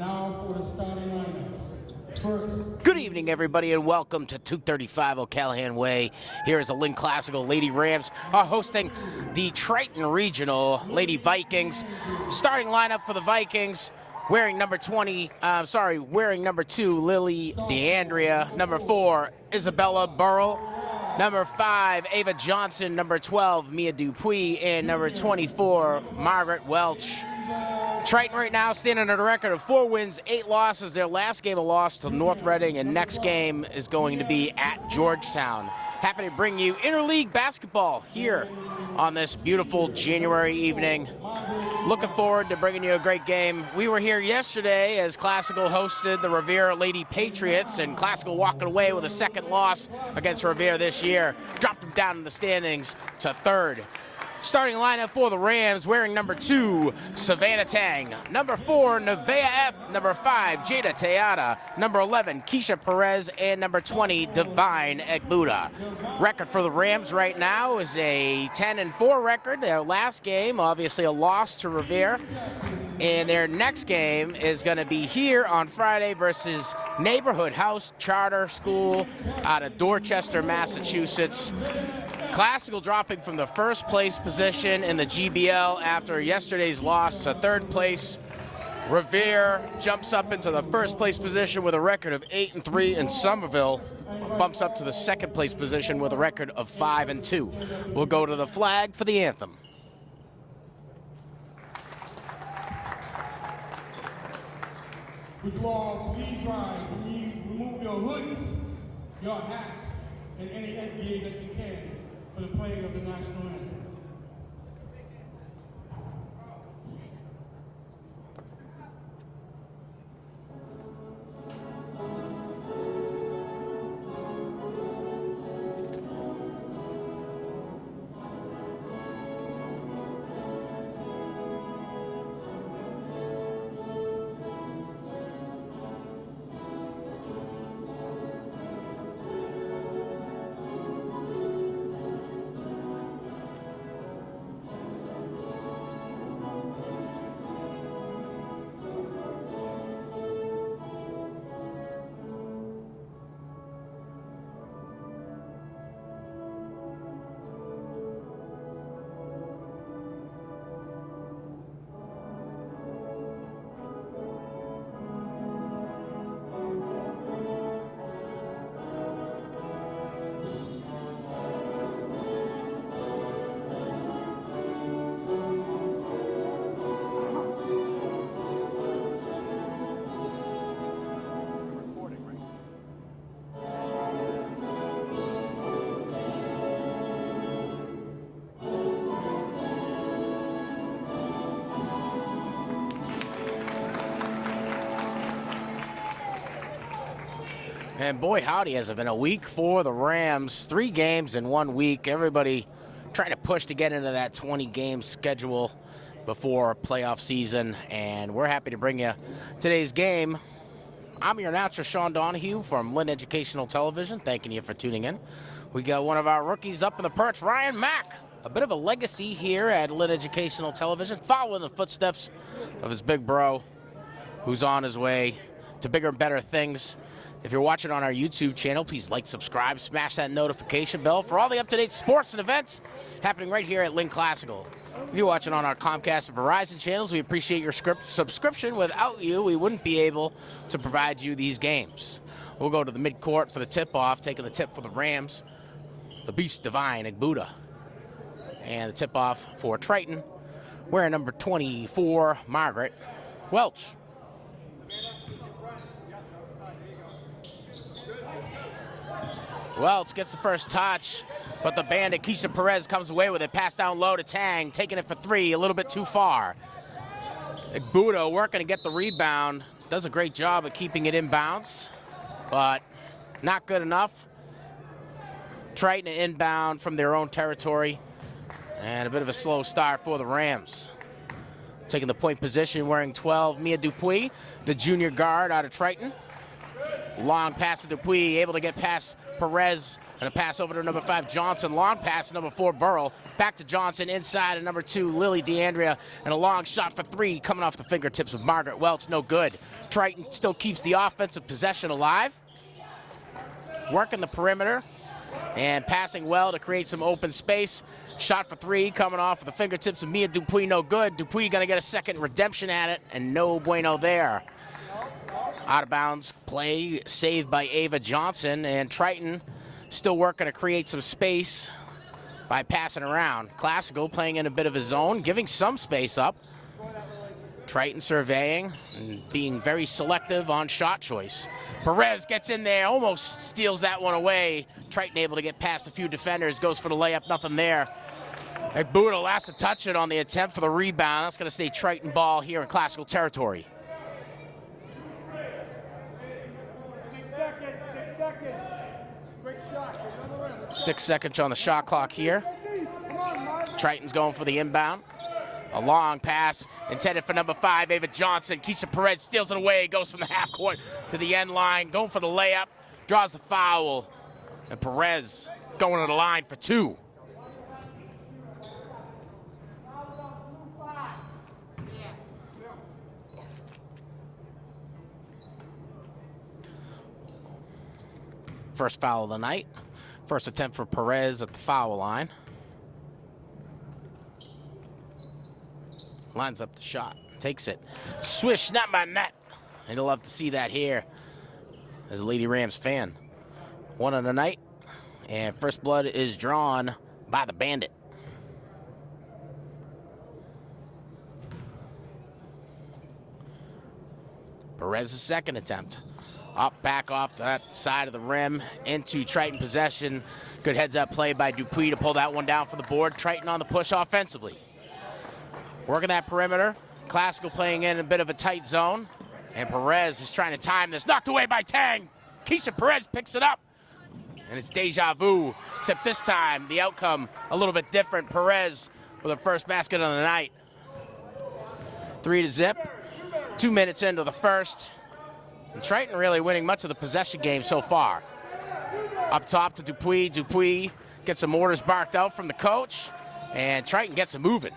Now for the starting lineups. First. Good evening, everybody, and welcome to 235 O'Callahan Way. Here is the Lynn Classical. Lady Rams are hosting the Triton Regional Lady Vikings. Starting lineup for the Vikings, wearing number 2, Lily DeAndrea. Number 4, Isabella Burrell. Number 5, Ava Johnson. Number 12, Mia Dupuis. And number 24, Margaret Welch. Triton right now standing at a record of 4 wins, 8 losses. Their last game a loss to North Reading, and next game is going to be at Georgetown. Happy to bring you interleague basketball here on this beautiful January evening. Looking forward to bringing you a great game. We were here yesterday as Classical hosted the Revere Lady Patriots, and Classical walking away with a second loss against Revere this year. Dropped them down in the standings to 3rd. Starting lineup for the Rams, wearing number 2, Savannah Tang. Number 4, Nevaeh F. Number 5, Jada Teata. Number 11, Keisha Perez. And number 20, Divine Egbuda. Record for the Rams right now is a 10-4 record. Their last game, obviously a loss to Revere. And their next game is going to be here on Friday versus Neighborhood House Charter School out of Dorchester, Massachusetts. Classical dropping from the first place position in the GBL after yesterday's loss to 3rd place. Revere jumps up into the first place position with a record of 8-3, and Somerville bumps up to the 2nd place position with a record of 5-2. We'll go to the flag for the anthem. Would you all please rise and remove your hoods, your hats, and any headgear that you can for the playing of the national anthem. And boy, howdy, has it been a week for the Rams. 3 games in 1 week. Everybody trying to push to get into that 20-game schedule before playoff season. And we're happy to bring you today's game. I'm your announcer, Sean Donahue from Lynn Educational Television. Thanking you for tuning in. We got one of our rookies up in the perch, Ryan Mack. A bit of a legacy here at Lynn Educational Television, following the footsteps of his big bro, who's on his way to bigger and better things. If you're watching on our YouTube channel, please like, subscribe, smash that notification bell for all the up-to-date sports and events happening right here at Lynn Classical. If you're watching on our Comcast and Verizon channels, we appreciate your subscription. Without you, we wouldn't be able to provide you these games. We'll go to the midcourt for the tip-off, taking the tip for the Rams, the Beast Divine Egbuda. And the tip-off for Triton, wearing number 24, Margaret Welch. Welch gets the first touch, but the bandit Keisha Perez comes away with it. Pass down low to Tang, taking it for 3, a little bit too far. Egbuda working to get the rebound. Does a great job of keeping it in bounds, but not good enough. Triton inbound from their own territory, and a bit of a slow start for the Rams. Taking the point position, wearing 12, Mia Dupuis, the junior guard out of Triton. Long pass to Dupuis, able to get past Perez, and a pass over to number 5, Johnson. Long pass to number 4, Burrell. Back to Johnson, inside, and number 2, Lily DeAndrea, and a long shot for 3 coming off the fingertips of Margaret Welch. No good. Triton still keeps the offensive possession alive. Working the perimeter and passing well to create some open space. Shot for 3 coming off of the fingertips of Mia Dupuis. No good. Dupuis going to get a second redemption at it, and no bueno there. Out of bounds play saved by Ava Johnson, and Triton still working to create some space by passing around. Classical playing in a bit of his zone, giving some space up. Triton surveying and being very selective on shot choice. Perez gets in there, almost steals that one away. Triton able to get past a few defenders, goes for the layup, nothing there. Boodle has to touch it on the attempt for the rebound. That's going to stay Triton ball here in Classical territory. 6 seconds on the shot clock here. Triton's going for the inbound. A long pass intended for number 5, Ava Johnson. Keisha Perez steals it away, goes from the half court to the end line, going for the layup, draws the foul, and Perez going to the line for 2. First foul of the night. First attempt for Perez at the foul line. Lines up the shot, takes it. Swish, not by net. And you'll love to see that here as a Lady Rams fan. 1 on the night, and first blood is drawn by the Bandit. Perez's second attempt. Up, back off that side of the rim into Triton possession. Good heads-up play by Dupuis to pull that one down for the board. Triton on the push offensively. Working that perimeter. Classical playing in a bit of a tight zone. And Perez is trying to time this. Knocked away by Tang. Keisha Perez picks it up. And it's deja vu, except this time the outcome a little bit different. Perez with her first basket of the night. 3 to zip. 2 minutes into the first. And Triton really winning much of the possession game so far. Up top to Dupuis. Dupuis gets some orders barked out from the coach. And Triton gets it moving.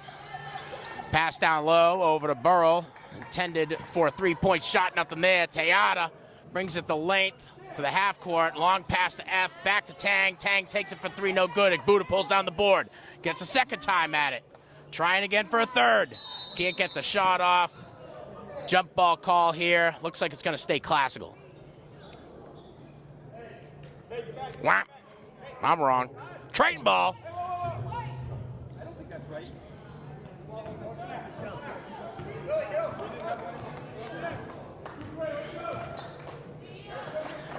Pass down low over to Burrell. Intended for a 3-point shot, nothing there. Tejada brings it the length to the half court. Long pass to F, back to Tang. Tang takes it for 3, no good. Buddha pulls down the board. Gets a second time at it. Trying again for a third. Can't get the shot off. Jump ball call here. Looks like it's going to stay Classical. Wah. I'm wrong. Triton ball. I don't think that's right.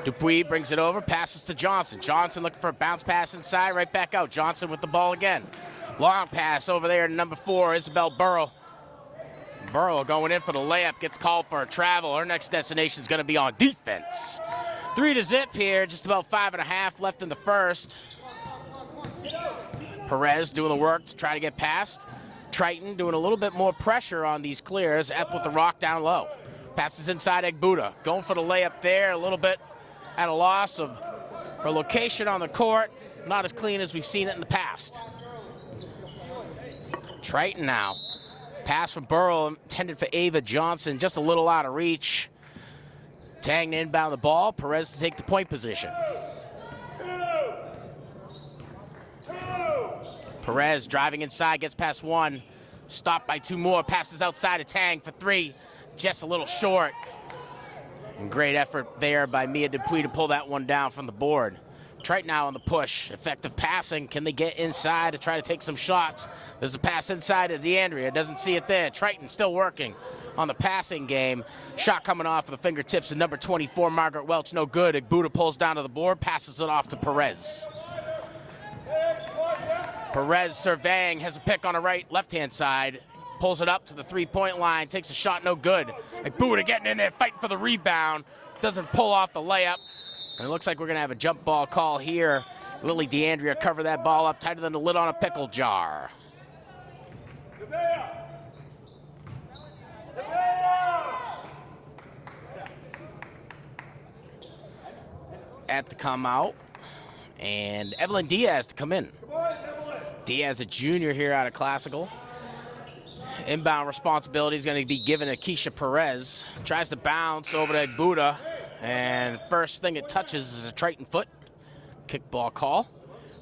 Dupuis brings it over, passes to Johnson. Johnson looking for a bounce pass inside, right back out. Johnson with the ball again. Long pass over there to number 4, Isabel Burrell. Burrell going in for the layup, gets called for a travel. Her next destination is going to be on defense. 3 to zip here, just about 5.5 left in the first. Perez doing the work to try to get past. Triton doing a little bit more pressure on these clears. F with the rock down low. Passes inside Egbuda. Going for the layup there, a little bit at a loss of her location on the court. Not as clean as we've seen it in the past. Triton now. Pass from Burrell intended for Ava Johnson, just a little out of reach. Tang to inbound the ball. Perez to take the point position. Perez driving inside, gets past 1. Stopped by 2 more. Passes outside of Tang for 3. Just a little short. And great effort there by Mia Dupuis to pull that one down from the board. Triton now on the push. Effective passing. Can they get inside to try to take some shots? There's a pass inside to DeAndrea. Doesn't see it there. Triton still working on the passing game. Shot coming off of the fingertips of number 24, Margaret Welch. No good. Egbuda pulls down to the board. Passes it off to Perez. Perez surveying. Has a pick on the left-hand side. Pulls it up to the 3-point line. Takes a shot. No good. Egbuda getting in there. Fighting for the rebound. Doesn't pull off the layup. And it looks like we're going to have a jump ball call here. Lily DeAndrea cover that ball up tighter than the lid on a pickle jar. at to come out, and Evelyn Diaz to come in. Diaz, a junior here out of Classical. Inbound responsibility is going to be given to Keisha Perez. Tries to bounce over to Buddha, and first thing it touches is a Triton foot. Kickball call.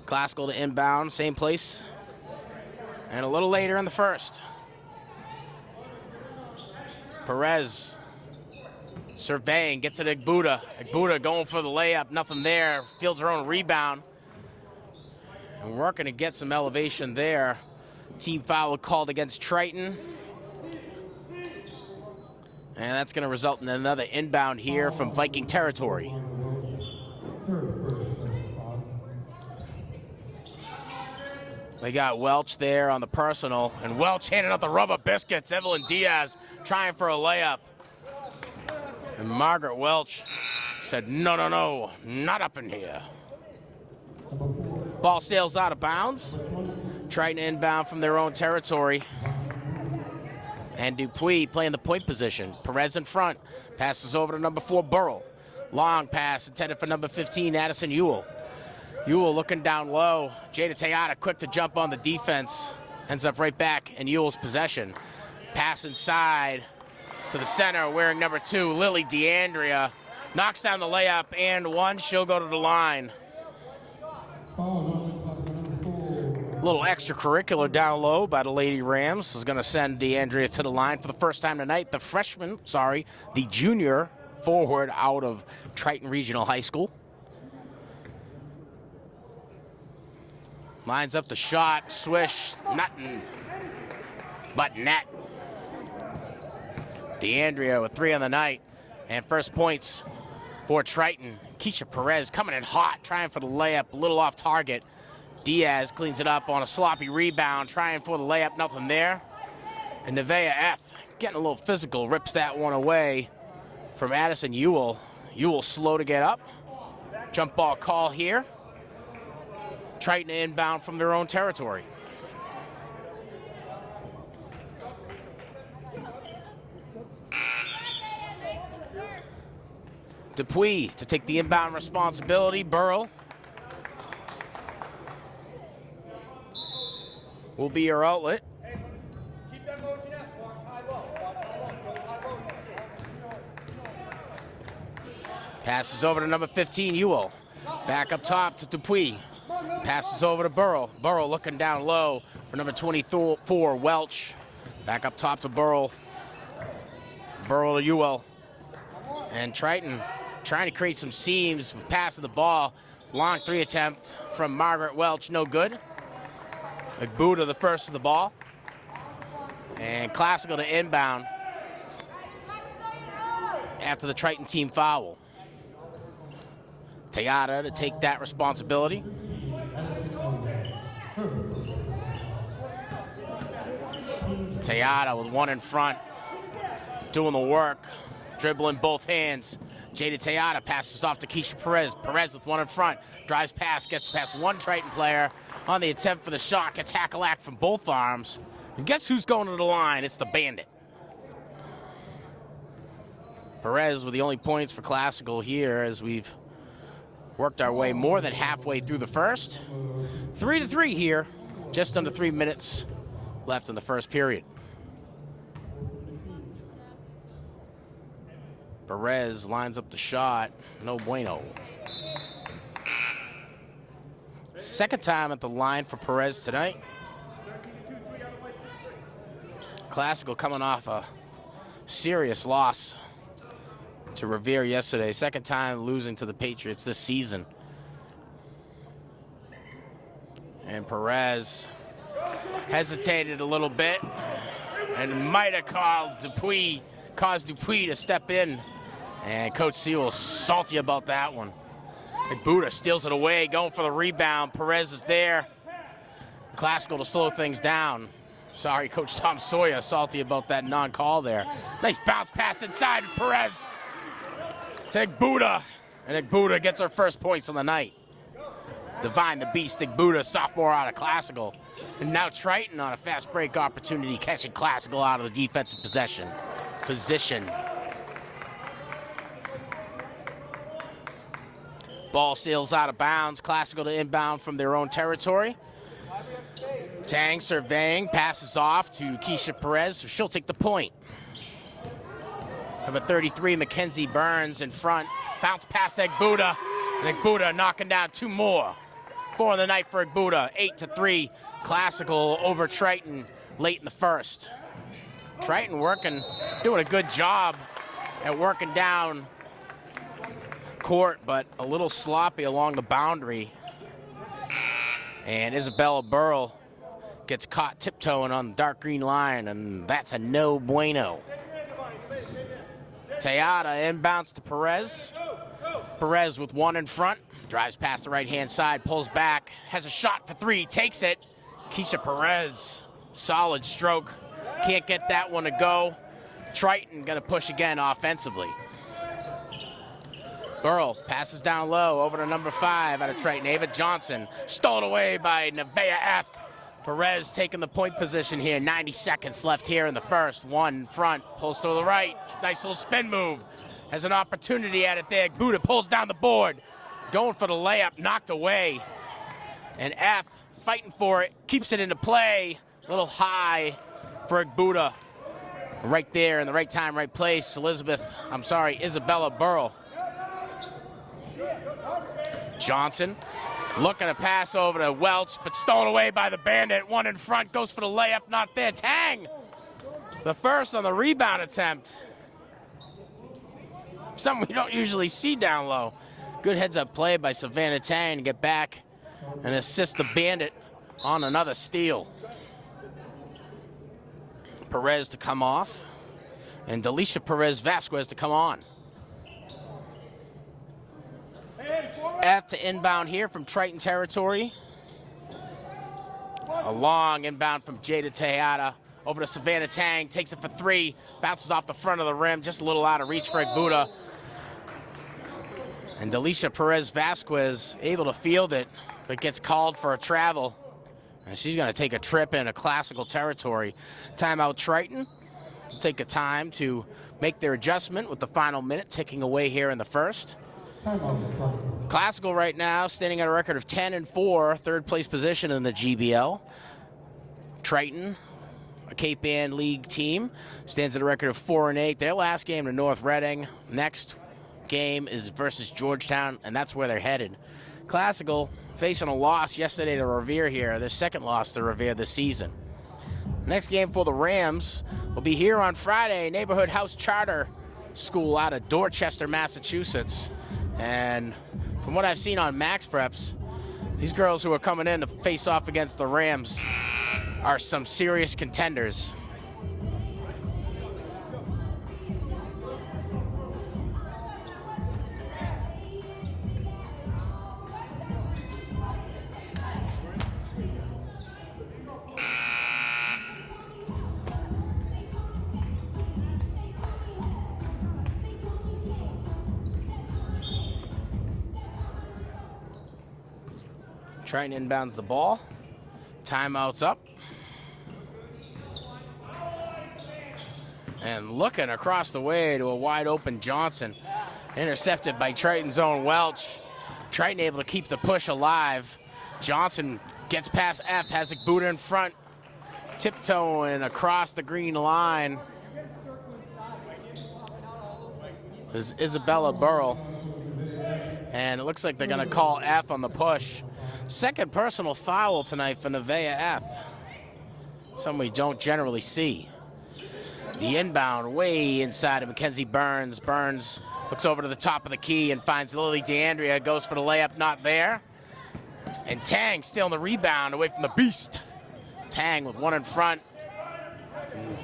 Classical to inbound, same place. And a little later in the first. Perez surveying, gets it to Buddha. Buddha going for the layup, nothing there. Fields her own rebound. And working to get some elevation there. Team foul called against Triton. And that's going to result in another inbound here from Viking territory. They got Welch there on the personal, and Welch handing out the rubber biscuits. Evelyn Diaz trying for a layup. And Margaret Welch said, no, no, no, not up in here. Ball sails out of bounds. Triton inbound from their own territory. And Dupuis playing the point position. Perez in front. Passes over to number 4, Burrell. Long pass intended for number 15, Addison Ewell. Ewell looking down low. Jada Tejada quick to jump on the defense. Ends up right back in Ewell's possession. Pass inside to the center, wearing number 2, Lily DeAndrea. Knocks down the layup and one. She'll go to the line. A little extracurricular down low by the Lady Rams is going to send DeAndrea to the line for the first time tonight. The junior forward out of Triton Regional High School. Lines up the shot, swish, nothing but net. DeAndrea with 3 on the night, and first points for Triton. Keisha Perez coming in hot, trying for the layup, a little off target. Diaz cleans it up on a sloppy rebound, trying for the layup, nothing there. And Nevaeh F. getting a little physical, rips that one away from Addison Ewell. Ewell slow to get up. Jump ball call here. Triton inbound from their own territory. Dupuis to take the inbound responsibility. Burrell will be your outlet. Passes over to number 15, Ewell. Back up top to Dupuis. Passes over to Burrell. Burrell looking down low for number 24, Welch. Back up top to Burrell. Burrell to Ewell. And Triton trying to create some seams with passing the ball. Long 3 attempt from Margaret Welch, no good. Buddha the first of the ball. And Classical to inbound after the Triton team foul. Tejada to take that responsibility. Tejada with 1 in front, doing the work, dribbling both hands. Jada Tejada passes off to Keisha Perez. Perez with 1 in front, drives past, gets past 1 Triton player on the attempt for the shot, gets hack-a-lack from both arms. And guess who's going to the line? It's the Bandit. Perez with the only points for Classical here as we've worked our way more than halfway through the first. 3-3 here, just under 3 minutes left in the first period. Perez lines up the shot, no bueno. Second time at the line for Perez tonight. Classical coming off a serious loss to Revere yesterday. Second time losing to the Patriots this season. And Perez hesitated a little bit and might have caused Dupuis to step in. And Coach Sewell salty about that one. Buddha steals it away, going for the rebound. Perez is there. Classical to slow things down. Sorry, Coach Tom Sawyer, salty about that non-call there. Nice bounce pass inside, Perez to Buddha. And Buddha gets her first points on the night. Divine the Beast, Buddha, sophomore out of Classical. And now Triton on a fast break opportunity, catching Classical out of the defensive position. Ball sails out of bounds. Classical to inbound from their own territory. Tang surveying, passes off to Keisha Perez, so she'll take the point. Number 33, Mackenzie Burns in front. Bounce past Egbuda, and Egbuda knocking down 2 more. 4 on the night for Egbuda, 8-3. Classical over Triton late in the first. Triton doing a good job at working down court, but a little sloppy along the boundary. And Isabella Burrell gets caught tiptoeing on the dark green line, and that's a no bueno. Tejada inbounds to Perez. Perez with 1 in front, drives past the right-hand side, pulls back, has a shot for 3, takes it. Keisha Perez, solid stroke, can't get that one to go. Triton gonna push again offensively. Burrell passes down low over to number 5 out of Triton, Ava Johnson. Stolen away by Nevaeh F. Perez taking the point position here. 90 seconds left here in the first. 1 in front, pulls to the right. Nice little spin move. Has an opportunity at it there. Buddha pulls down the board. Going for the layup, knocked away. And F fighting for it, keeps it into play. A little high for Buddha. Right there in the right time, right place. Isabella Burrell. Johnson looking to pass over to Welch, but stolen away by the Bandit. 1 in front, goes for the layup, not there. Tang, the first on the rebound attempt. Something we don't usually see down low. Good heads-up play by Savannah Tang to get back and assist the Bandit on another steal. Perez to come off, and Delisha Perez Vasquez to come on. F to inbound here from Triton territory. A long inbound from Jada Tejada over to Savannah Tang, takes it for 3, bounces off the front of the rim, just a little out of reach for Egbuda. And Delisha Perez Vasquez able to field it, but gets called for a travel. And she's gonna take a trip in a classical territory. Timeout Triton. Take a time to make their adjustment with the final minute ticking away here in the first. Classical right now standing at a record of 10-4, 3rd place position in the GBL. Triton, a Cape Ann League team, stands at a record of 4-8. Their last game to North Reading. Next game is versus Georgetown, and that's where they're headed. Classical facing a loss yesterday to Revere here, their 2nd loss to Revere this season. Next game for the Rams will be here on Friday, Neighborhood House Charter School out of Dorchester, Massachusetts. And from what I've seen on Max Preps, these girls who are coming in to face off against the Rams are some serious contenders. Triton inbounds the ball. Timeout's up. And looking across the way to a wide open Johnson. Intercepted by Triton's own Welch. Triton able to keep the push alive. Johnson gets past F, has Egbuda in front. Tiptoeing across the green line is Isabella Burrell. And it looks like they're gonna call F on the push. 2nd personal foul tonight for Nevaeh F. Something we don't generally see. The inbound way inside of Mackenzie Burns. Burns looks over to the top of the key and finds Lily DeAndrea, goes for the layup, not there. And Tang stealing the rebound away from the beast. Tang with 1 in front.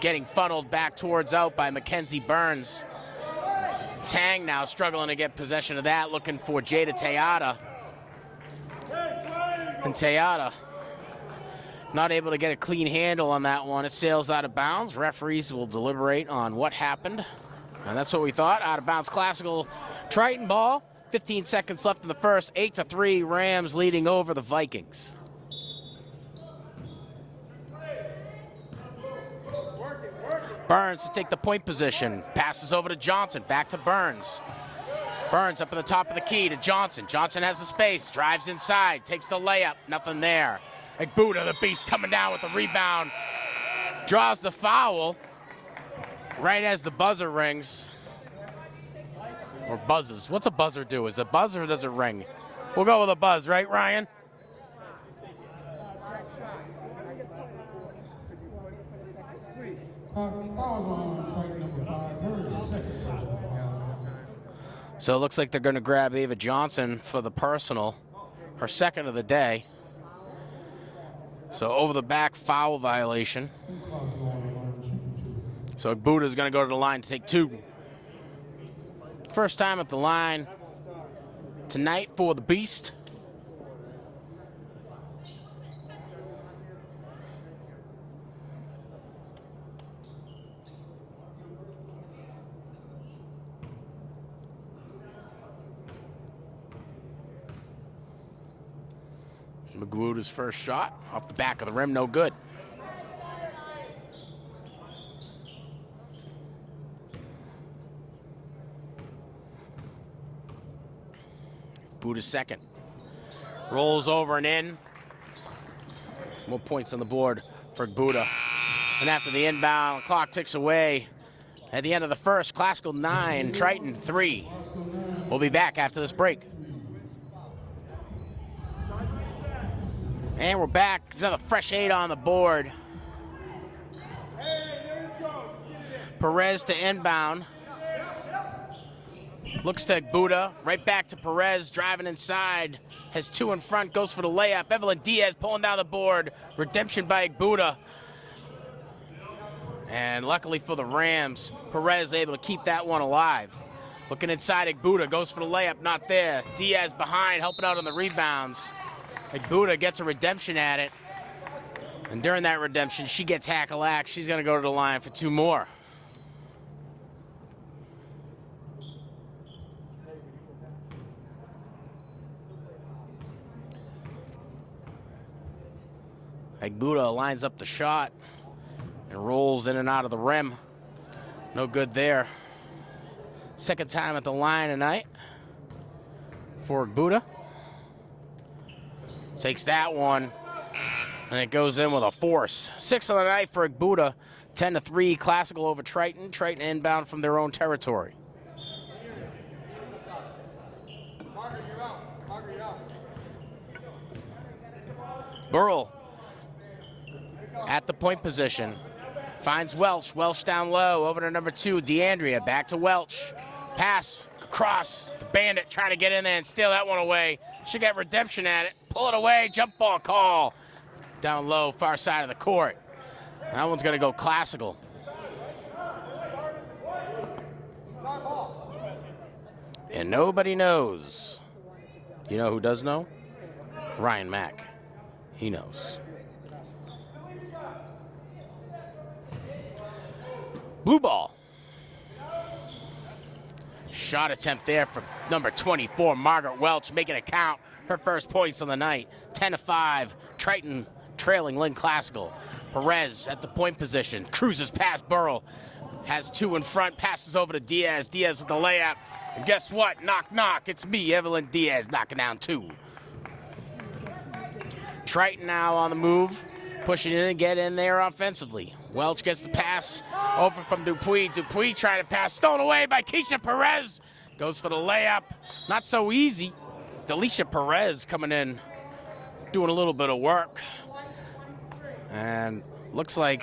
Getting funneled back towards out by Mackenzie Burns. Tang now struggling to get possession of that, looking for Jada Tejada. And Tejada not able to get a clean handle on that one. It sails out of bounds. Referees will deliberate on what happened. And that's what we thought. Out of bounds Classical Triton ball. 15 seconds left in the first. 8-3 Rams leading over the Vikings. Burns to take the point position. Passes over to Johnson. Back to Burns. Burns up at the top of the key to Johnson. Johnson has the space, drives inside, takes the layup, nothing there. Igbuda, the beast, coming down with the rebound. Draws the foul right as the buzzer rings. Or buzzes. What's a buzzer do? Is it a buzz or does it ring? We'll go with a buzz, right, Ryan? So it looks like they're going to grab Ava Johnson for the personal, her second of the day. So over the back foul violation. So Igbuda is going to go to the line to take 2. First time at the line tonight for the Beast. Igbuda's first shot off the back of the rim, no good. Igbuda's second. Rolls over and in. More points on the board for Igbuda. And after the inbound, clock ticks away. At the end of the first, Classical 9, Triton 3. We'll be back after this break. And we're back, another fresh 8 on the board. Perez to inbound. Looks to Igbuda, right back to Perez, driving inside. Has 2 in front, goes for the layup. Evelyn Diaz pulling down the board. Redemption by Igbuda. And luckily for the Rams, Perez able to keep that one alive. Looking inside, Igbuda goes for the layup, not there. Diaz behind, helping out on the rebounds. Igbuda gets a redemption at it. And during that redemption, she gets hack-a-lack. She's going to go to the line for 2 more. Igbuda lines up the shot and rolls in and out of the rim. No good there. Second time at the line tonight for Igbuda. Takes that one, and it goes in with a force. 6 of the night for Igbuda. 10-3, Classical over Triton. Triton inbound from their own territory. Burrell at the point position. Finds Welch. Welch down low. Over to number 2, DeAndrea. Back to Welch. Pass across. The Bandit trying to get in there and steal that one away. Should get redemption at it. Pull it away. Jump ball call. Down low, far side of the court. That one's going to go Classical. And nobody knows. You know who does know? Ryan Mack. He knows. Blue ball. Shot attempt there from number 24, Margaret Welch, making it count. Her first points on the night. 10-5, Triton trailing Lynn Classical. Perez at the point position, cruises past Burrell. Has 2 in front, passes over to Diaz. Diaz with the layup. And guess what? Knock, knock. It's me, Evelyn Diaz, knocking down 2. Triton now on the move, pushing in and get in there offensively. Welch gets the pass over from Dupuis. Dupuis trying to pass, stolen away by Keisha Perez. Goes for the layup. Not so easy. Delisha Perez coming in, doing a little bit of work. And looks like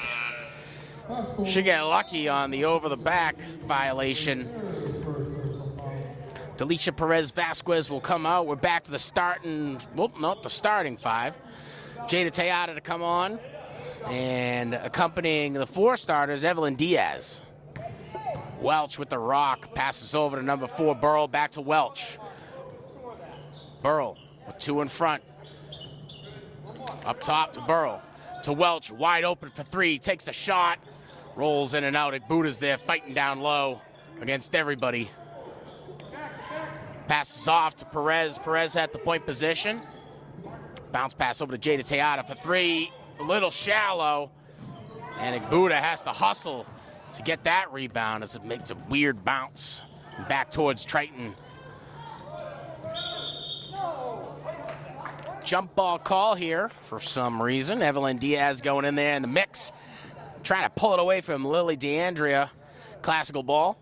she got lucky on the over-the-back violation. Delisha Perez Vasquez will come out. We're back to the starting, well, not the starting 5. Jada Tejada to come on. And accompanying the 4 starters, Evelyn Diaz. Welch with the rock, passes over to number 4, Burrell, back to Welch. Burrell with 2 in front. Up top to Burrell. To Welch, wide open for 3, takes the shot. Rolls in and out. Igbuda's there fighting down low against everybody. Passes off to Perez. Perez at the point position. Bounce pass over to Jada Tejada for 3. A little shallow. And Igbuda has to hustle to get that rebound as it makes a weird bounce. Back towards Triton. jump ball call here for some reason. Evelyn Diaz going in there in the mix, trying to pull it away from Lily DeAndrea. Classical ball.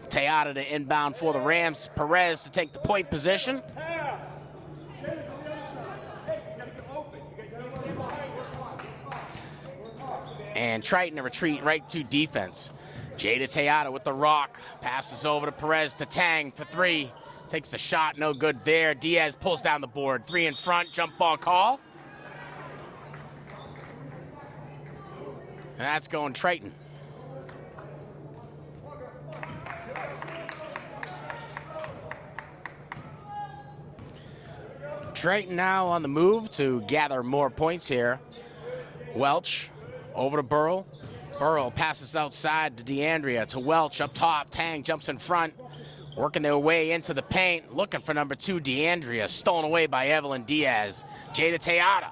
Tejada to inbound for the Rams. Perez to take the point position. And Triton to retreat right to defense. Jada Tejada with the rock. Passes over to Perez to Tang for three. Takes the shot, no good there. Diaz pulls down the board. Three in front, jump ball call. And that's going Triton. Triton now on the move to gather more points here. Welch over to Burrell. Burrell passes outside to DeAndrea, to Welch up top. Tang jumps in front, working their way into the paint, looking for number 2, DeAndrea, stolen away by Evelyn Diaz. Jada Tejada,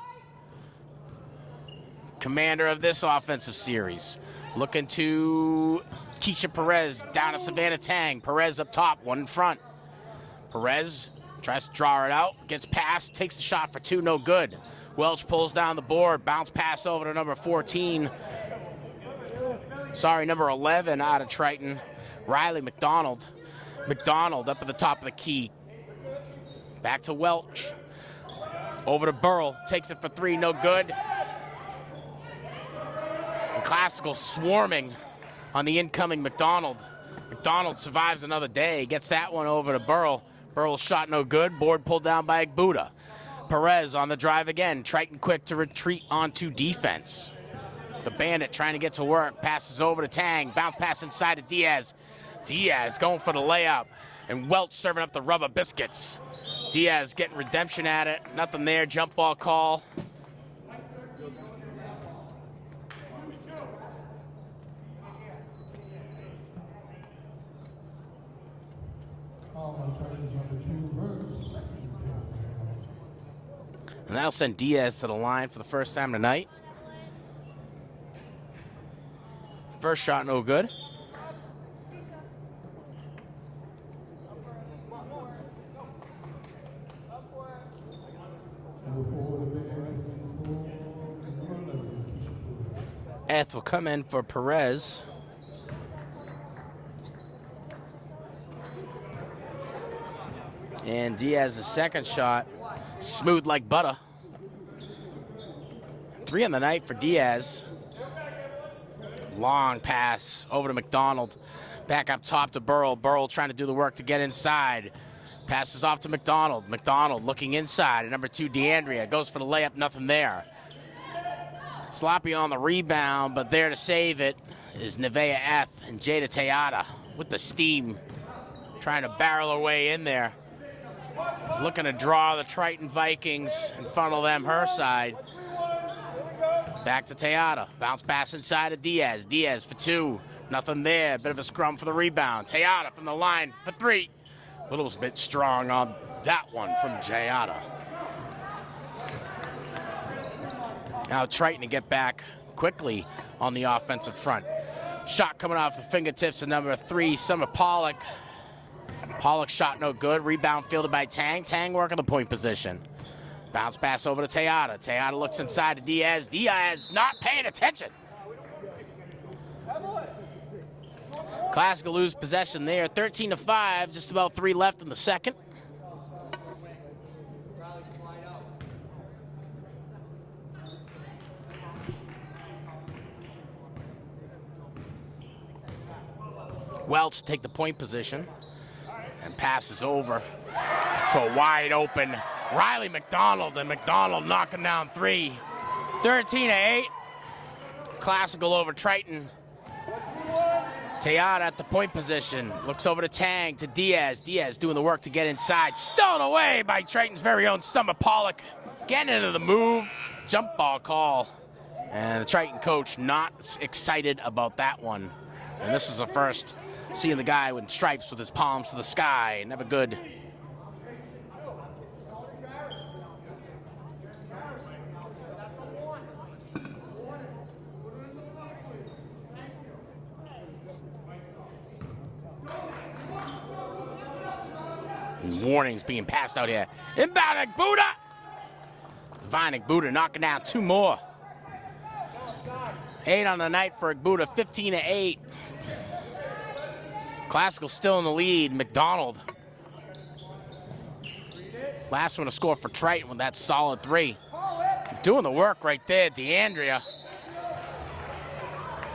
commander of this offensive series, looking to Keisha Perez, down to Savannah Tang. Perez up top, one in front. Perez tries to draw it out, gets past, takes the shot for 2, no good. Welch pulls down the board, bounce pass over to number 14. Number 11 out of Triton, Riley McDonald. McDonald up at the top of the key. Back to Welch. Over to Burrell, takes it for 3, no good. And Classical swarming on the incoming McDonald. McDonald survives another day, gets that one over to Burrell. Burrell's shot no good, board pulled down by Agbuda. Perez on the drive again, Triton quick to retreat onto defense. The Bandit trying to get to work, passes over to Tang, bounce pass inside to Diaz. Diaz going for the layup, and Welch serving up the rubber biscuits. Diaz getting redemption at it, nothing there, jump ball call. And that'll send Diaz to the line for the first time tonight. First shot, no good. Eth will come in for Perez. And Diaz's second shot, smooth like butter. 3 on the night for Diaz. Long pass over to McDonald. Back up top to Burrell. Burrell trying to do the work to get inside. Passes off to McDonald. McDonald looking inside. And number 2, DeAndrea, goes for the layup, nothing there. Sloppy on the rebound, but there to save it is Nevaeh Eth and Jada Tejada with the steam, trying to barrel her way in there. Looking to draw the Triton Vikings and funnel them her side. Back to Tejada. Bounce pass inside of Diaz. Diaz for 2. Nothing there. Bit of a scrum for the rebound. Tejada from the line for 3. A little bit strong on that one from Tejada. Now Triton to get back quickly on the offensive front. Shot coming off the fingertips of number 3, Summer Pollock. Pollock shot no good. Rebound fielded by Tang. Tang working the point position. Bounce pass over to Tejada. Tejada looks inside to Diaz. Diaz not paying attention. Classical lose possession there. 13-5, just about 3 left in the second. Welch take the point position and passes over to a wide open Riley McDonald, and McDonald knocking down 3. 13-8. Classical over Triton. Tejada at the point position. Looks over to Tang, to Diaz. Diaz doing the work to get inside. Stolen away by Triton's very own Summer Pollock. Getting into the move. Jump ball call. And the Triton coach not excited about that one. And this is the first seeing the guy with stripes with his palms to the sky. Never good. Warnings being passed out here. Inbound Agbuda. Divine Egbuda knocking down 2 more. 8 on the night for Egbuda, 15-8. Classical still in the lead. McDonald. Last one to score for Triton with that solid 3. Doing the work right there, DeAndrea.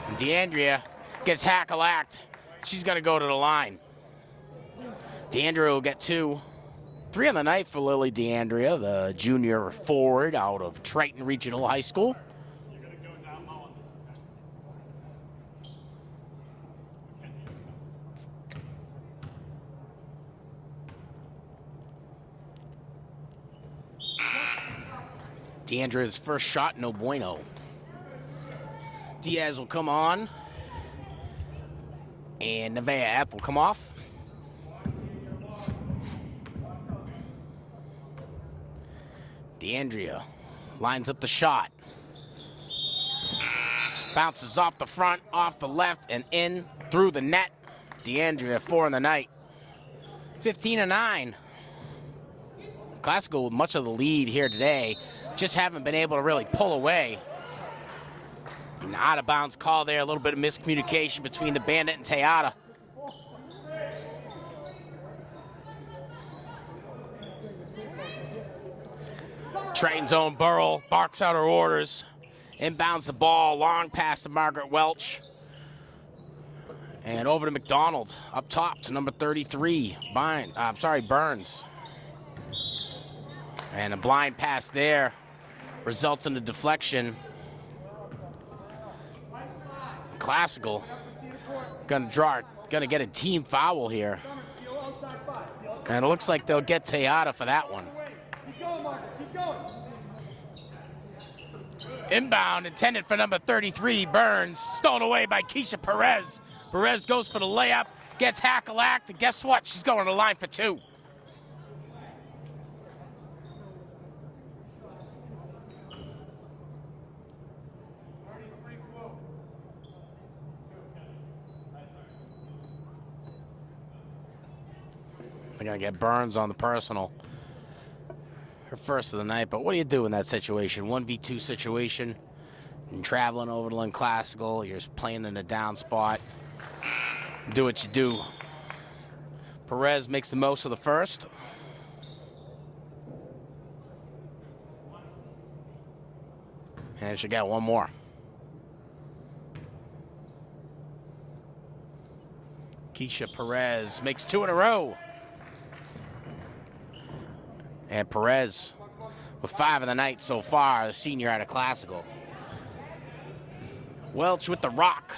And DeAndrea gets hack-a-lacked. She's going to go to the line. DeAndrea will get 2. 3 on the night for Lily DeAndrea, the junior forward out of Triton Regional High School. DeAndrea's first shot, no bueno. Diaz will come on. And Nevaeh will come off. DeAndrea lines up the shot. Bounces off the front, off the left, and in through the net. DeAndrea, 4 in the night. 15-9. Classical with much of the lead here today. Just haven't been able to really pull away. An out-of-bounds call there, a little bit of miscommunication between the Bandit and Tejada. Triton's own Burrell barks out her orders. Inbounds the ball, long pass to Margaret Welch. And over to McDonald, up top to number 33, Burns. And a blind pass there results in a deflection. Classical gonna get a team foul here. And it looks like they'll get Tejada for that one. Inbound intended for number 33, Burns, stolen away by Keisha Perez. Perez goes for the layup, gets hack-a-lacked, and guess what? She's going to the line for 2. They're going to get Burns on the personal. Her first of the night, but what do you do in that situation? 1v2 situation. And traveling over to Lynn Classical, you're playing in a down spot. Do what you do. Perez makes the most of the first. And she got one more. Keisha Perez makes 2 in a row. And Perez with 5 of the night so far, the senior out of Classical. Welch with the rock.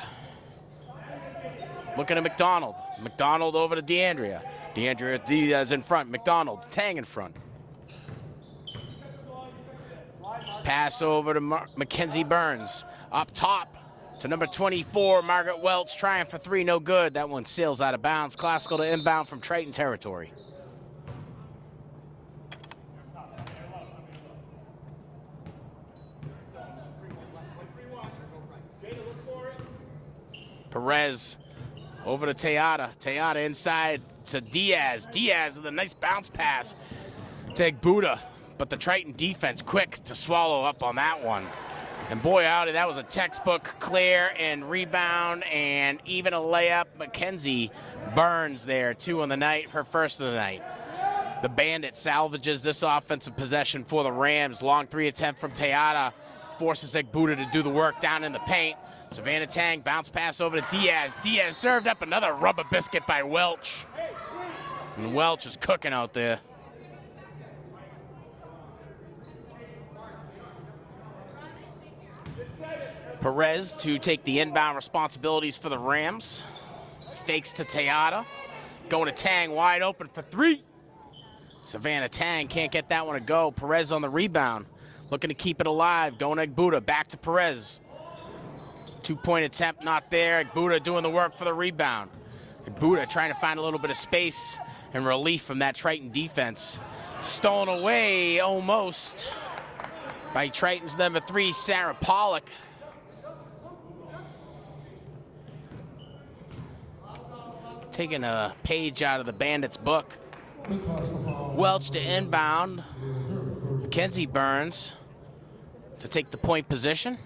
Looking at McDonald. McDonald over to DeAndrea. DeAndrea Diaz in front. McDonald, Tang in front. Pass over to Mackenzie Burns. Up top to number 24, Margaret Welch, trying for 3, no good. That one sails out of bounds. Classical to inbound from Triton territory. Perez over to Tejada. Tejada inside to Diaz. Diaz with a nice bounce pass to Egbuda. But the Triton defense quick to swallow up on that one. And boy, howdy, that was a textbook clear and rebound and even a layup. Mackenzie Burns there, 2 on the night, her first of the night. The Bandit salvages this offensive possession for the Rams. Long 3 attempt from Tejada forces Egbuda to do the work down in the paint. Savannah Tang, bounce pass over to Diaz. Diaz served up another rubber biscuit by Welch. And Welch is cooking out there. Perez to take the inbound responsibilities for the Rams. Fakes to Tejada. Going to Tang, wide open for 3. Savannah Tang can't get that one to go. Perez on the rebound. Looking to keep it alive. Going to Egbuda, back to Perez. 2-point attempt, not there. Egbuda doing the work for the rebound. Egbuda trying to find a little bit of space and relief from that Triton defense. Stolen away almost by Triton's number 3, Sarah Pollock. Taking a page out of the Bandits' book. Welch to inbound. Mackenzie Burns to take the point position.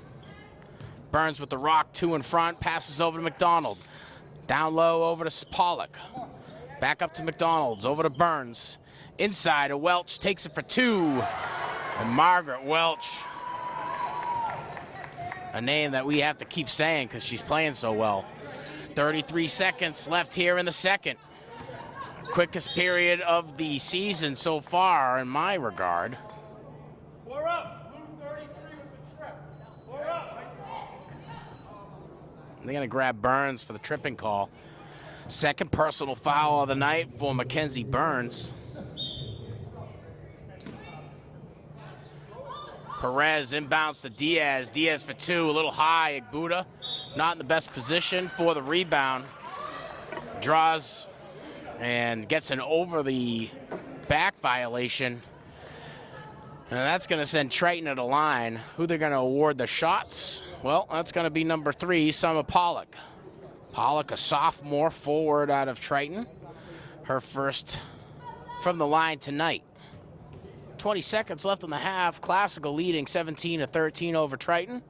Burns with the rock, 2 in front, passes over to McDonald. Down low over to Pollock. Back up to McDonald's, over to Burns. Inside to Welch, takes it for 2. And Margaret Welch, a name that we have to keep saying because she's playing so well. 33 seconds left here in the second. Quickest period of the season so far in my regard. 4 up. Blue 33 with the trip. 4 up. They're going to grab Burns for the tripping call. Second personal foul of the night for Mackenzie Burns. Perez inbounds to Diaz. Diaz for 2, a little high. Igbuda not in the best position for the rebound. Draws and gets an over the back violation. And that's going to send Triton to the line. Who they're going to award the shots? Well, that's going to be number 3, Summer Pollock. Pollock, a sophomore forward out of Triton. Her first from the line tonight. 20 seconds left in the half. Classical leading 17-13 over Triton.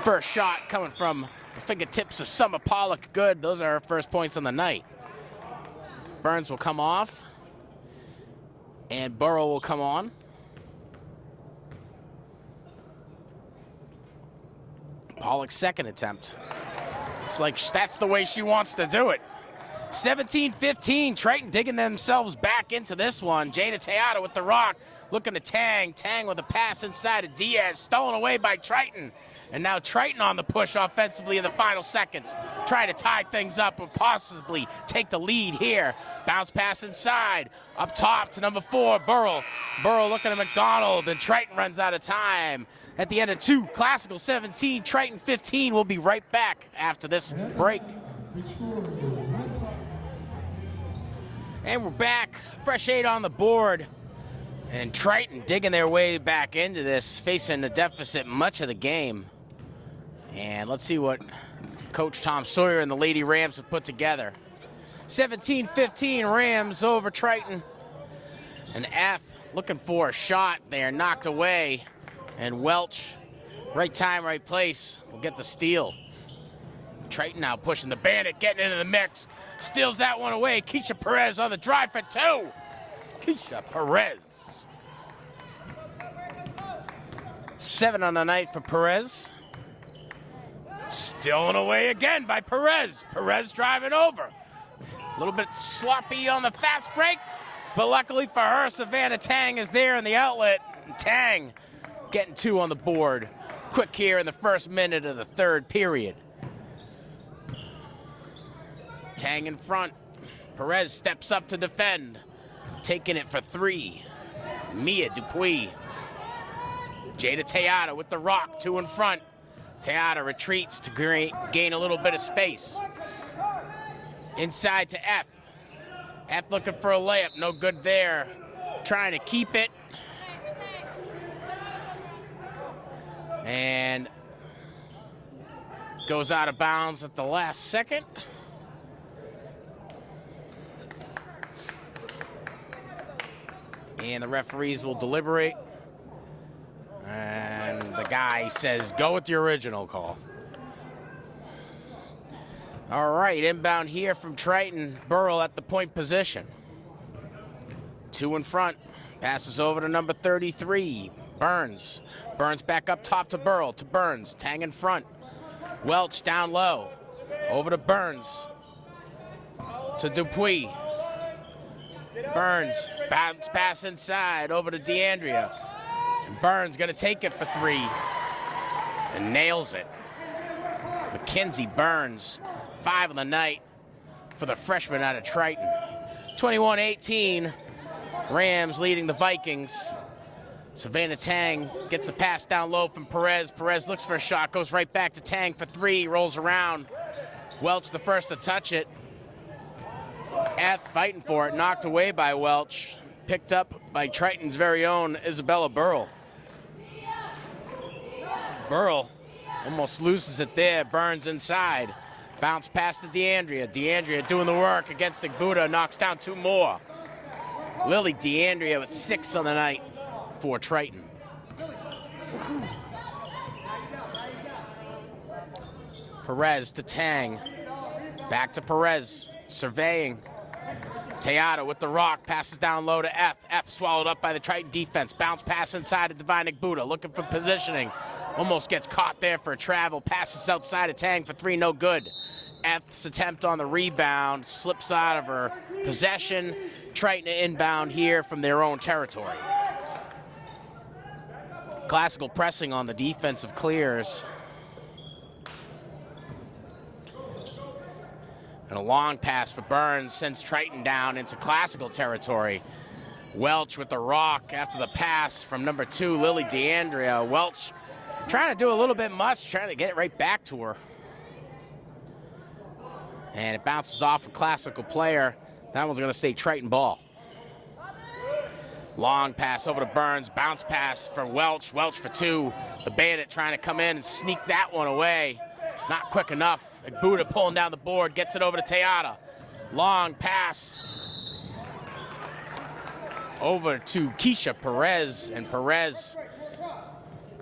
First shot coming from the fingertips of Summer Pollock. Good. Those are her first points on the night. Burns will come off. And Burrow will come on. Pollock's second attempt. It's like that's the way she wants to do it. 17-15, Triton digging themselves back into this one. Jada Teata with the rock, looking to Tang. Tang with a pass inside of Diaz, stolen away by Triton. And now Triton on the push offensively in the final seconds, trying to tie things up and possibly take the lead here. Bounce pass inside, up top to number 4, Burrell. Burrell looking at McDonald, and Triton runs out of time. At the end of 2, Classical 17, Triton 15. We'll be right back after this break. And we're back, fresh 8 on the board. And Triton digging their way back into this, facing a deficit much of the game. And let's see what Coach Tom Sawyer and the Lady Rams have put together. 17-15 Rams over Triton. And F looking for a shot there, knocked away. And Welch, right time, right place, will get the steal. Triton now pushing the Bandit, getting into the mix. Steals that one away. Keisha Perez on the drive for 2. Keisha Perez. 7 on the night for Perez. Stealing away again by Perez. Perez driving over. A little bit sloppy on the fast break, but luckily for her, Savannah Tang is there in the outlet. Tang getting 2 on the board. Quick here in the first minute of the third period. Tang in front. Perez steps up to defend. Taking it for 3. Mia Dupuis. Jada Teata with the rock, 2 in front. Teata retreats to gain a little bit of space. Inside to F. F looking for a layup, no good there. Trying to keep it. And goes out of bounds at the last second. And the referees will deliberate. And the guy says, go with the original call. All right, inbound here from Triton. Burrell at the point position. 2 in front. Passes over to number 33, Burns. Burns back up top to Burrell, to Burns. Tang in front. Welch down low. Over to Burns. To Dupuis. Burns, bounce pass inside, over to DeAndrea. And Burns gonna take it for 3. And nails it. Mackenzie Burns, 5 on the night for the freshman out of Triton. 21-18, Rams leading the Vikings. Savannah Tang gets the pass down low from Perez. Perez looks for a shot, goes right back to Tang for 3, rolls around. Welch the first to touch it. F fighting for it, knocked away by Welch. Picked up by Triton's very own Isabella Burrell. Burrell almost loses it there. Burns inside. Bounce pass to DeAndrea. DeAndrea doing the work against Igbuda. Knocks down 2 more. Lily DeAndrea with 6 on the night for Triton. Perez to Tang. Back to Perez, surveying. Tejada with the rock, passes down low to F. F swallowed up by the Triton defense. Bounce pass inside to Divine Igbuda, looking for positioning. Almost gets caught there for a travel. Passes outside of Tang for 3, no good. F's attempt on the rebound slips out of her possession. Triton inbound here from their own territory. Classical pressing on the defensive clears. And a long pass for Burns sends Triton down into Classical territory. Welch with the rock after the pass from number 2, Lily DeAndrea. Welch trying to do a little bit much, trying to get it right back to her. And it bounces off a Classical player. That one's going to stay Triton ball. Long pass over to Burns. Bounce pass for Welch. Welch for 2. The Bandit trying to come in and sneak that one away. Not quick enough. Igbuda pulling down the board. Gets it over to Tejada. Long pass over to Keisha Perez. And Perez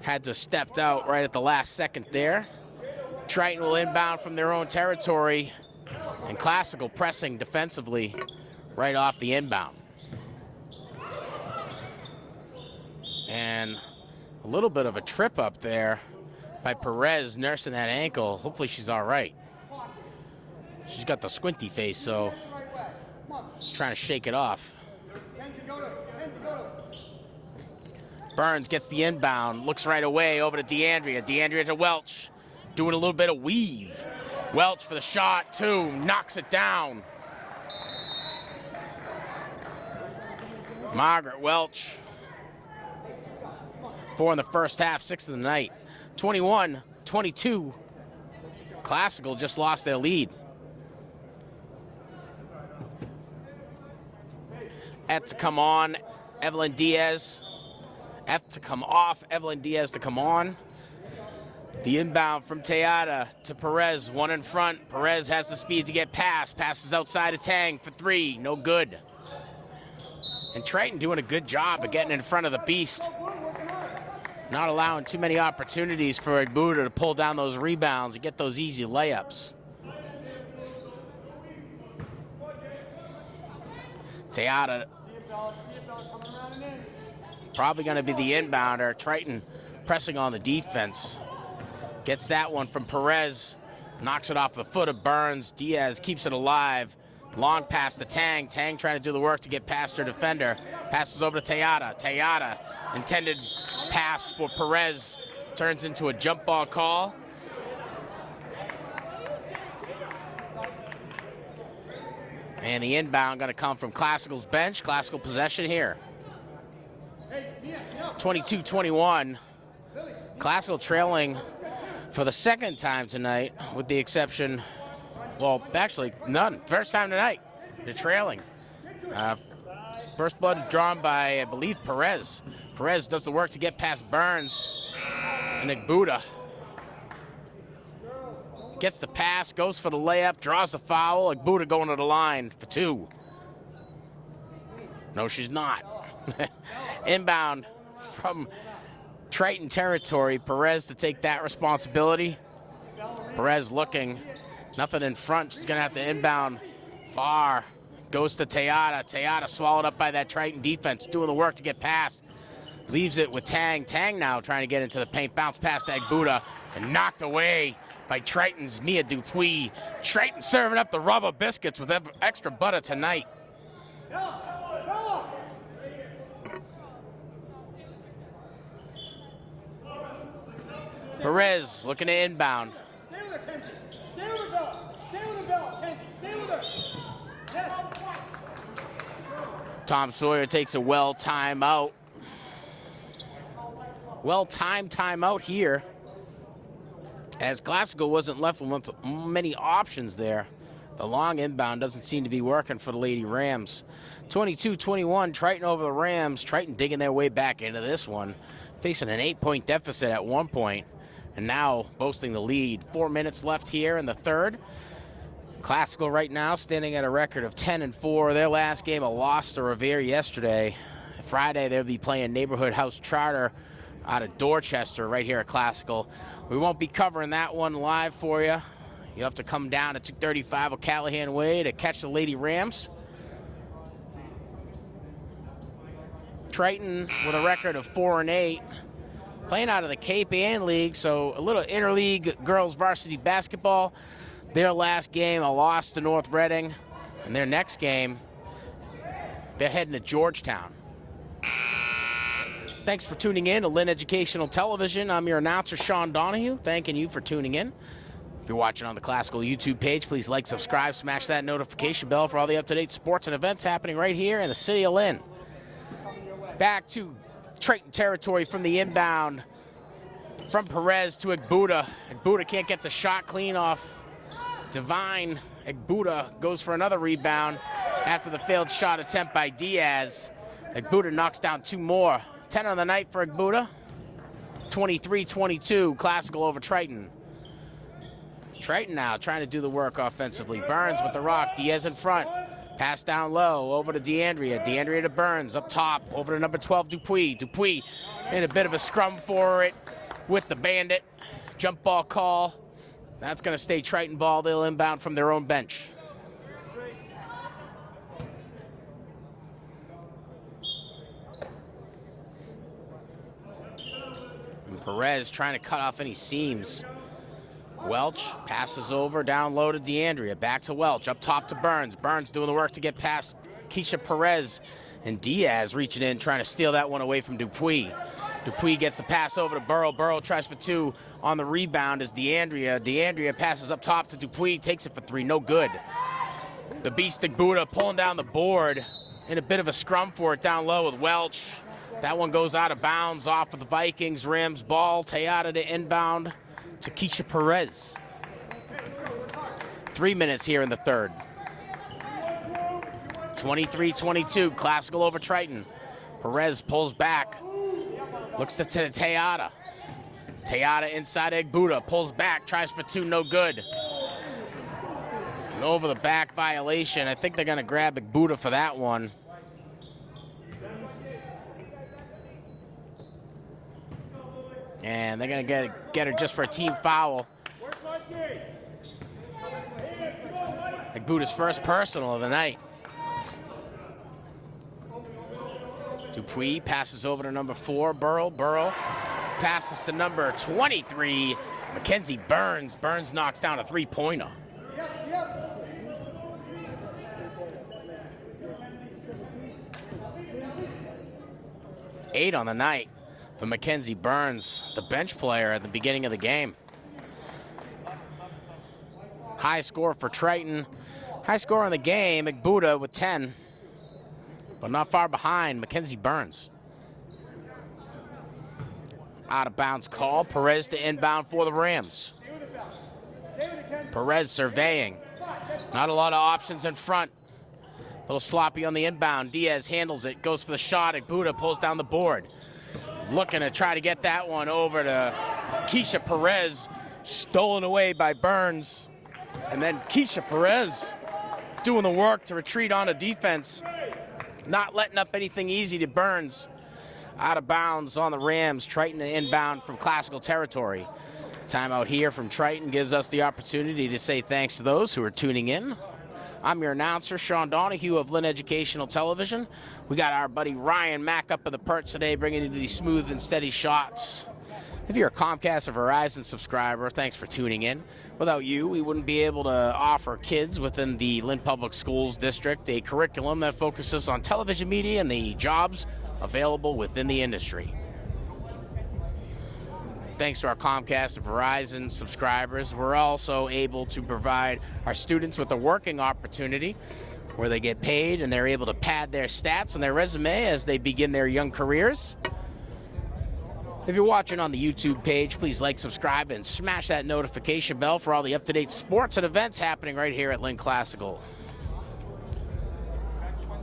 had to step out right at the last second there. Triton will inbound from their own territory. And Classical pressing defensively right off the inbound. And a little bit of a trip up there by Perez nursing that ankle. Hopefully she's all right. She's got the squinty face, so she's trying to shake it off. Burns gets the inbound, looks right away over to DeAndrea. DeAndrea to Welch, doing a little bit of weave. Welch for the shot, 2, knocks it down. Margaret Welch. 4 in the first half, 6 in the night. 21-22. Classical just lost their lead. F to come on, Evelyn Diaz. F to come off, Evelyn Diaz to come on. The inbound from Tejada to Perez, 1 in front. Perez has the speed to get past. Passes outside of Tang for 3, no good. And Triton doing a good job of getting in front of the beast. Not allowing too many opportunities for Igbuda to pull down those rebounds and get those easy layups. Tejada probably going to be the inbounder. Triton pressing on the defense. Gets that one from Perez. Knocks it off the foot of Burns. Diaz keeps it alive. Long pass to Tang. Tang trying to do the work to get past her defender. Passes over to Tejada. Tejada, intended pass for Perez, turns into a jump ball call. And the inbound going to come from Classical's bench. Classical possession here. 22-21. Classical trailing for the second time tonight, with the exception, well, actually none. First time tonight, they're trailing. First blood drawn by, I believe, Perez. Perez does the work to get past Burns. And Igbuda gets the pass, goes for the layup, draws the foul. Igbuda going to the line for 2. No, she's not. Inbound from Triton territory. Perez to take that responsibility. Perez looking, nothing in front. She's going to have to inbound far. Goes to Tejada. Tejada swallowed up by that Triton defense, doing the work to get past. Leaves it with Tang. Tang now trying to get into the paint. Bounce past Igbuda and knocked away by Triton's Mia Dupuis. Triton serving up the rubber biscuits with extra butter tonight. Perez looking to inbound. Stay with her, Kenzie. Stay with her, Bella. Stay with her, Bella. Kenzie, stay with her. Yes. Tom Sawyer takes a well-timed timeout. Well-timed timeout here, as Classical wasn't left with many options there. The long inbound doesn't seem to be working for the Lady Rams. 22-21, Triton over the Rams. Triton digging their way back into this one, facing an 8-point deficit at one point, and now boasting the lead. 4 minutes left here in the third. Classical right now standing at a record of 10-4. Their last game, a loss to Revere yesterday. Friday, they'll be playing Neighborhood House Charter out of Dorchester right here at Classical. We won't be covering that one live for you. You'll have to come down to 235 O'Callahan Way to catch the Lady Rams. Triton with a record of 4-8, playing out of the Cape Ann League, so a little interleague girls varsity basketball. Their last game, a loss to North Reading, and their next game, they're heading to Georgetown. Thanks for tuning in to Lynn Educational Television. I'm your announcer, Sean Donahue, thanking you for tuning in. If you're watching on the Classical YouTube page, please like, subscribe, smash that notification bell for all the up-to-date sports and events happening right here in the city of Lynn. Back to Triton territory from the inbound from Perez to Egbuda. Egbuda can't get the shot clean off Divine. Egbuda goes for another rebound after the failed shot attempt by Diaz. Egbuda knocks down 2 more. 10 on the night for Egbuda. 23-22, Classical over Triton. Triton now trying to do the work offensively. Burns with the rock, Diaz in front. Pass down low, over to DeAndrea. DeAndrea to Burns, up top, over to number 12, Dupuis. Dupuis in a bit of a scrum for it with the Bandit. Jump ball call. That's going to stay Triton ball. They'll inbound from their own bench. And Perez trying to cut off any seams. Welch passes over down low to DeAndrea. Back to Welch, up top to Burns. Burns doing the work to get past Keisha Perez. And Diaz reaching in, trying to steal that one away from Dupuis. Dupuis gets the pass over to Burrow. Burrow tries for 2 on the rebound as DeAndrea. DeAndrea passes up top to Dupuis, takes it for 3, no good. The Beast Egbuda pulling down the board in a bit of a scrum for it down low with Welch. That one goes out of bounds off of the Vikings rims. Ball, Tejada to inbound to Keisha Perez. 3 minutes here in the third. 23-22, Classical over Triton. Perez pulls back, looks to Tejada. Tejada inside Egbuda, pulls back, tries for 2, no good. An over the back violation. I think they're gonna grab Egbuda for that one. And they're gonna get her just for a team foul. Egbuda's first personal of the night. Dupuis passes over to number 4, Burrow. Burrow passes to number 23, Mackenzie Burns. Burns knocks down a 3-pointer. Eight on the night for Mackenzie Burns, the bench player at the beginning of the game. High score for Triton. High score in the game, Egbuda with 10. But not far behind, Mackenzie Burns. Out of bounds call, Perez to inbound for the Rams. Perez surveying. Not a lot of options in front. A little sloppy on the inbound. Diaz handles it, goes for the shot. Egbuda pulls down the board. Looking to try to get that one over to Keisha Perez. Stolen away by Burns. And then Keisha Perez doing the work to retreat onto defense. Not letting up anything easy to Burns. Out of bounds on the Rams. Triton inbound from Classical territory. Timeout here from Triton gives us the opportunity to say thanks to those who are tuning in. I'm your announcer, Sean Donahue of Lynn Educational Television. We got our buddy Ryan Mack up in the perch today, bringing you these smooth and steady shots. If you're a Comcast or Verizon subscriber, thanks for tuning in. Without you, we wouldn't be able to offer kids within the Lynn Public Schools District a curriculum that focuses on television media and the jobs available within the industry. Thanks to our Comcast and Verizon subscribers, we're also able to provide our students with a working opportunity where they get paid and they're able to pad their stats on their resume as they begin their young careers. If you're watching on the YouTube page, please like, subscribe, and smash that notification bell for all the up-to-date sports and events happening right here at Lynn Classical.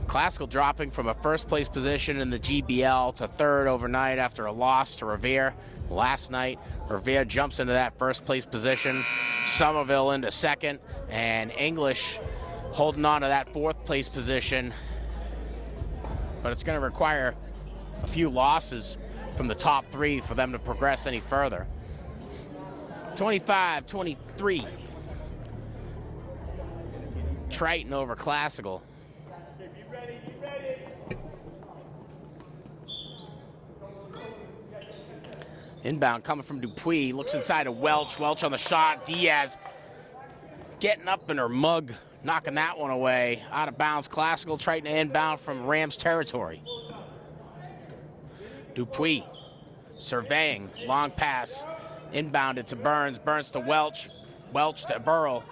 Classical dropping from a first-place position in the GBL to third overnight after a loss to Revere last night. Revere jumps into that first-place position. Somerville into second, and English holding on to that fourth-place position. But it's going to require a few losses for from the top three for them to progress any further. 25-23. Triton over Classical. Be ready, be ready. Inbound coming from Dupuis. Looks inside of Welch. Welch on the shot. Diaz getting up in her mug, knocking that one away. Out of bounds. Classical. Triton inbound from Rams territory. Dupuis surveying. Long pass. Inbounded to Burns. Burns to Welch. Welch to Burrell.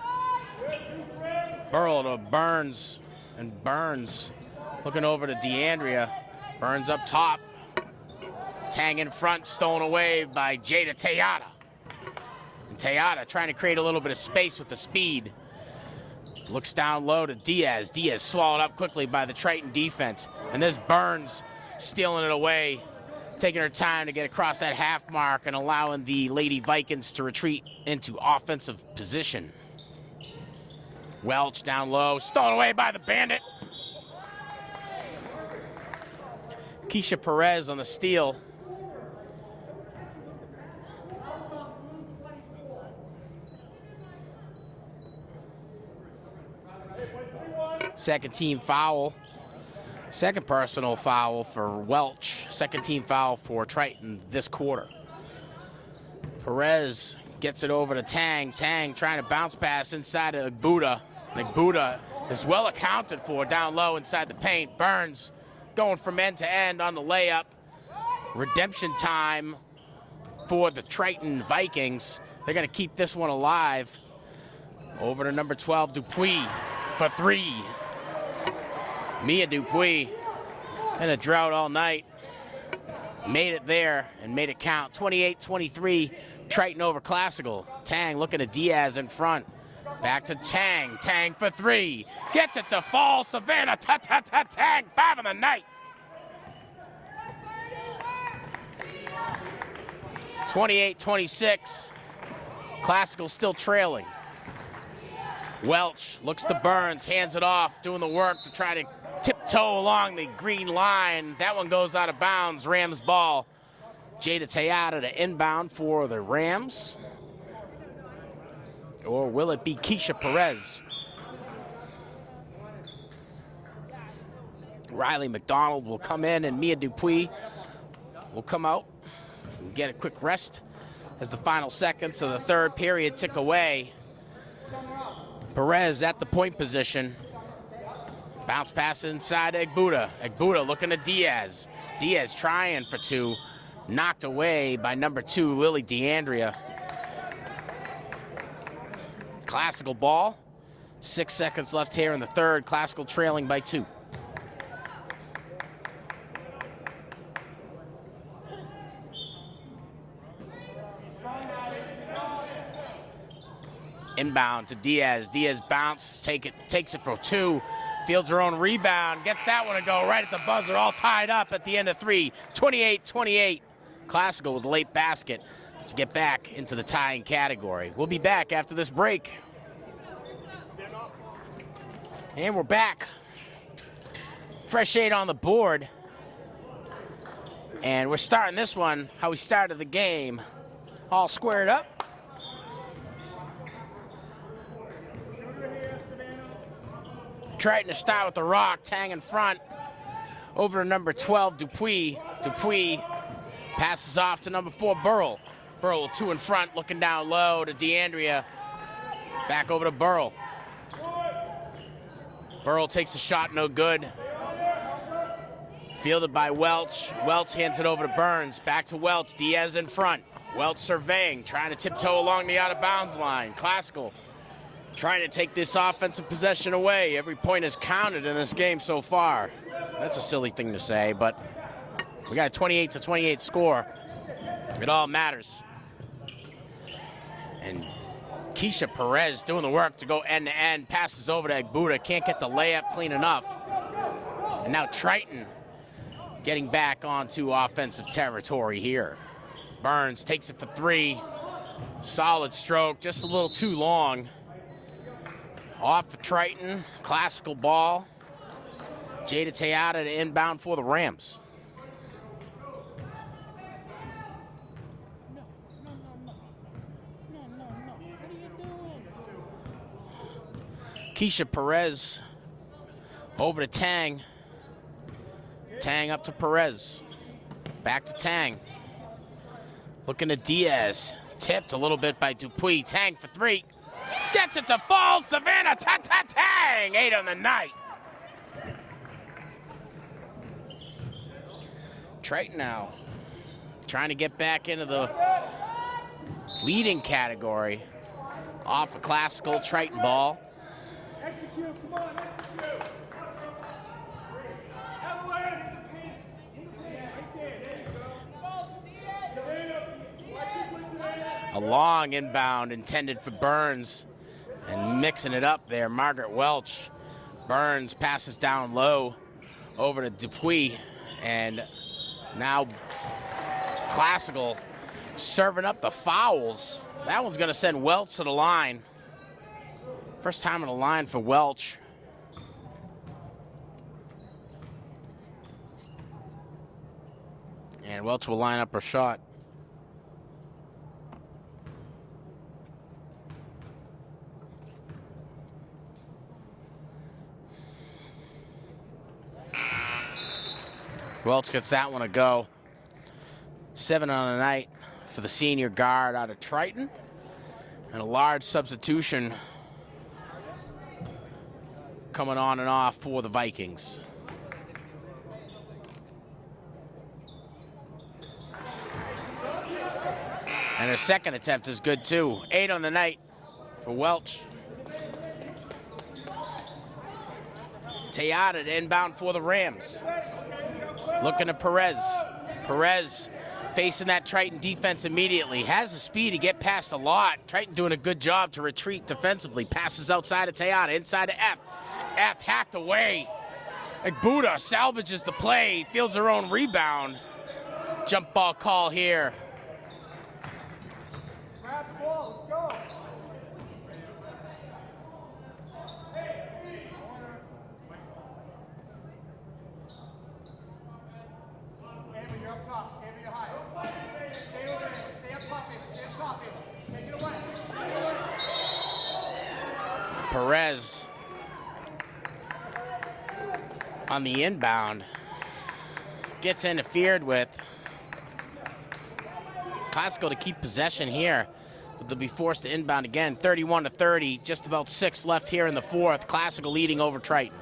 Burrell to Burns. And Burns looking over to DeAndrea. Burns up top. Tang in front, stolen away by Jada Tejada. And Tejada trying to create a little bit of space with the speed. Looks down low to Diaz. Diaz swallowed up quickly by the Triton defense. And this Burns stealing it away, taking her time to get across that half mark and allowing the Lady Vikings to retreat into offensive position. Welch down low, stolen away by the Bandit. Keisha Perez on the steal. Second team foul. Second personal foul for Welch. Second team foul for Triton this quarter. Perez gets it over to Tang. Tang trying to bounce pass inside of Igbuda. Igbuda is well accounted for down low inside the paint. Burns going from end to end on the layup. Redemption time for the Triton Vikings. They're going to keep this one alive. Over to number 12, Dupuis for three. Mia Dupuis in the drought all night. Made it there and made it count. 28-23, Triton over Classical. Tang looking at Diaz in front. Back to Tang. Tang for three. Gets it to fall. Savannah. Tang. 5 on the night. 28-26. Classical still trailing. Welch looks to Burns. Hands it off. Doing the work to try to tiptoe along the green line. That one goes out of bounds. Rams ball. Jada Tejada to inbound for the Rams. Or will it be Keisha Perez? Riley McDonald will come in and Mia Dupuis will come out and get a quick rest as the final seconds of the third period tick away. Perez at the point position. Bounce pass inside Igbuda. Igbuda looking at Diaz. Diaz trying for two. Knocked away by number 2, Lily DeAndrea. Classical ball. 6 seconds left here in the third. Classical trailing by 2. Inbound to Diaz. Diaz bounce, takes it for 2. Fields her own rebound, gets that one to go right at the buzzer, all tied up at the end of 3. 28-28. Classical with a late basket to get back into the tying category. We'll be back after this break. And we're back. Fresh 8 on the board. And we're starting this one how we started the game. All squared up. Triton to start with the rock. Tang in front. Over to number 12, Dupuis. Dupuis passes off to number 4, Burrell. Burrell 2 in front, looking down low to DeAndrea. Back over to Burrell. Burrell takes a shot, no good. Fielded by Welch. Welch hands it over to Burns. Back to Welch. Diaz in front. Welch surveying, trying to tiptoe along the out-of-bounds line. Classical trying to take this offensive possession away. Every point is counted in this game so far. That's a silly thing to say, but we got a 28-28 score. It all matters. And Keisha Perez doing the work to go end-to-end. Passes over to Igbuda. Can't get the layup clean enough. And now Triton getting back onto offensive territory here. Burns takes it for 3. Solid stroke, just a little too long. Off of Triton, classical ball. Jada Tejada to inbound for the Rams. Keisha Perez over to Tang. Tang up to Perez. Back to Tang. Looking at Diaz. Tipped a little bit by Dupuis. Tang for three. Gets it to fall. Savannah Tang. 8 on the night. Triton now trying to get back into the leading category off a classical Triton ball. Execute, come on, execute. Evelyn, in the paint, right there you go. A long inbound intended for Burns, and mixing it up there, Margaret Welch. Burns passes down low over to Dupuis, and now Classical serving up the fouls. That one's gonna send Welch to the line. First time on the line for Welch. And Welch will line up her shot. Welch gets that one a go. 7 on the night for the senior guard out of Triton. And a large substitution coming on and off for the Vikings. And her second attempt is good too. 8 on the night for Welch. Tejada to inbound for the Rams. Looking at Perez. Perez facing that Triton defense immediately. Has the speed to get past a lot. Triton doing a good job to retreat defensively. Passes outside of Tejada, inside to F. F hacked away. Buddha salvages the play, fields her own rebound. Jump ball call here. Grab the ball, let's go. Amber, you're up top. Amber, you're high. Stay over there. Stay up top, Amber. Stay up top, Amber. Take it away. Take it away. Perez on the inbound. Gets interfered with. Classical to keep possession here, but they'll be forced to inbound again. 31-30, just about 6 left here in the fourth. Classical leading over Triton.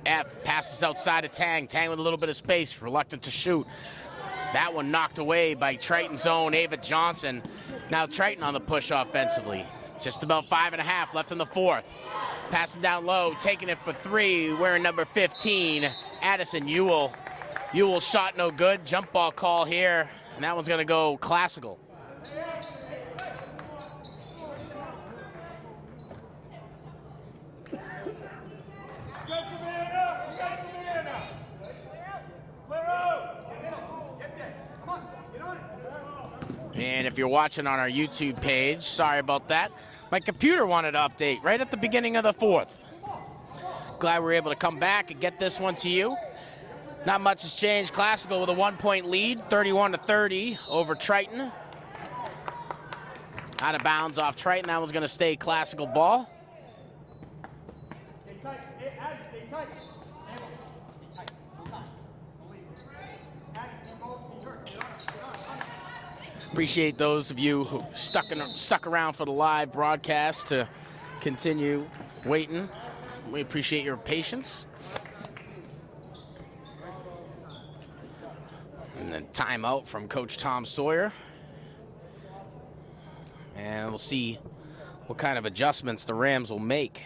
F passes outside of Tang. Tang with a little bit of space, reluctant to shoot. That one knocked away by Triton's own Ava Johnson. Now Triton on the push offensively. Just about 5.5 left in the fourth. Passing down low, taking it for 3, wearing number 15, Addison Ewell. Ewell shot no good. Jump ball call here, and that one's gonna go Classical. And if you're watching on our YouTube page, sorry about that. My computer wanted to update right at the beginning of the fourth. Glad we were able to come back and get this one to you. Not much has changed. Classical with a 1-point lead, 31-30 over Triton. Out of bounds off Triton. That one's going to stay Classical ball. Stay tight. Hey, Addie, stay tight. Amber, stay tight. Hold on. Believe it. Addie, stand ball. Stay hurt. Get on it. Get on it. Appreciate those of you who stuck around for the live broadcast to continue waiting. We appreciate your patience. And then timeout from Coach Tom Sawyer. And we'll see what kind of adjustments the Rams will make.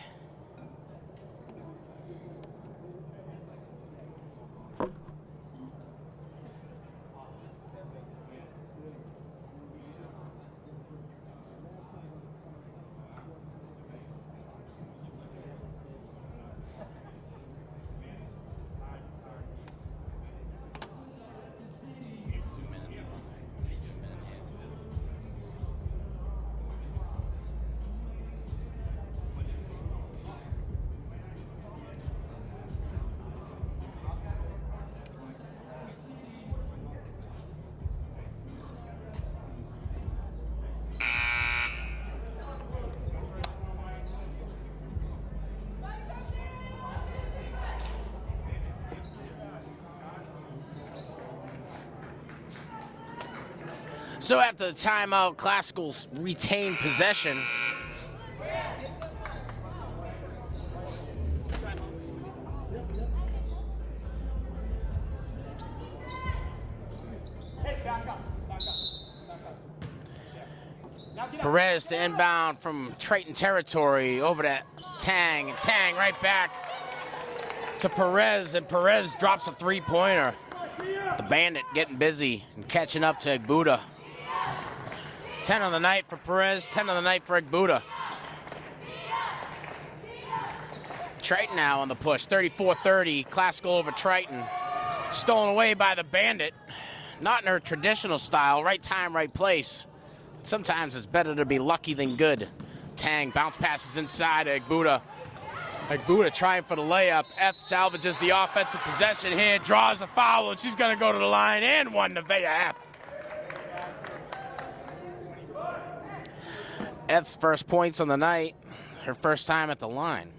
So after the timeout, Classicals retain possession. Perez to inbound from Triton territory over to Tang. Tang right back to Perez, and Perez drops a three-pointer. The Bandit getting busy and catching up to Egbuda. 10 on the night for Perez, 10 on the night for Egbuda. Triton now on the push, 34-30, Classical over Triton. Stolen away by the Bandit. Not in her traditional style, right time, right place. Sometimes it's better to be lucky than good. Tang bounce passes inside to Egbuda. Egbuda trying for the layup. F salvages the offensive possession here, draws a foul, and she's going to go to the line and one, Nevaeh F. F's first points on the night, her first time at the line.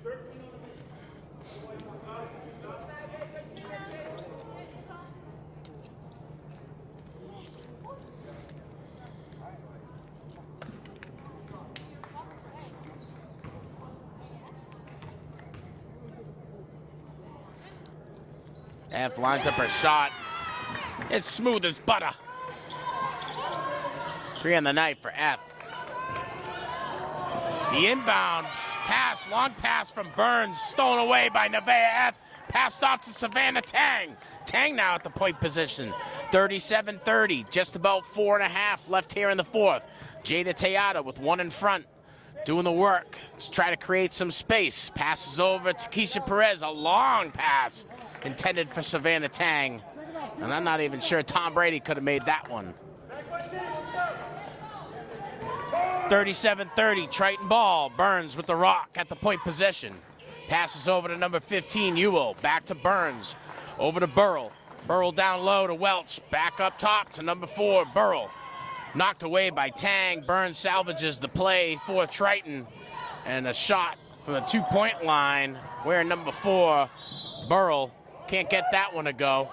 F lines up her shot. It's smooth as butter. 3 on the night for F. The inbound pass, long pass from Burns, stolen away by Nevaeh F. Passed off to Savannah Tang. Tang now at the point position. 37-30, just about 4.5 left here in the fourth. Jada Tejada with one in front, doing the work to try to create some space. Passes over to Keisha Perez, a long pass intended for Savannah Tang. And I'm not even sure Tom Brady could have made that one. 37-30, Triton ball. Burns with the rock at the point position. Passes over to number 15, Ewell. Back to Burns. Over to Burrell. Burrell down low to Welch. Back up top to number 4, Burrell. Knocked away by Tang. Burns salvages the play for Triton. And a shot from the two-point line where number 4, Burrell, can't get that one to go.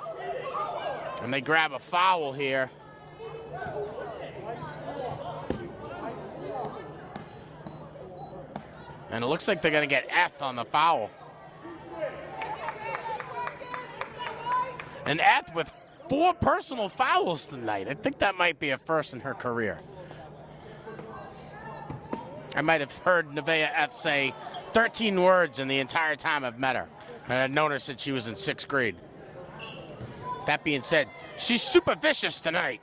And they grab a foul here. And it looks like they're going to get F on the foul. And F with 4 personal fouls tonight. I think that might be a first in her career. I might have heard Nevaeh F say 13 words in the entire time I've met her. And I've known her since she was in 6th grade. That being said, she's super vicious tonight.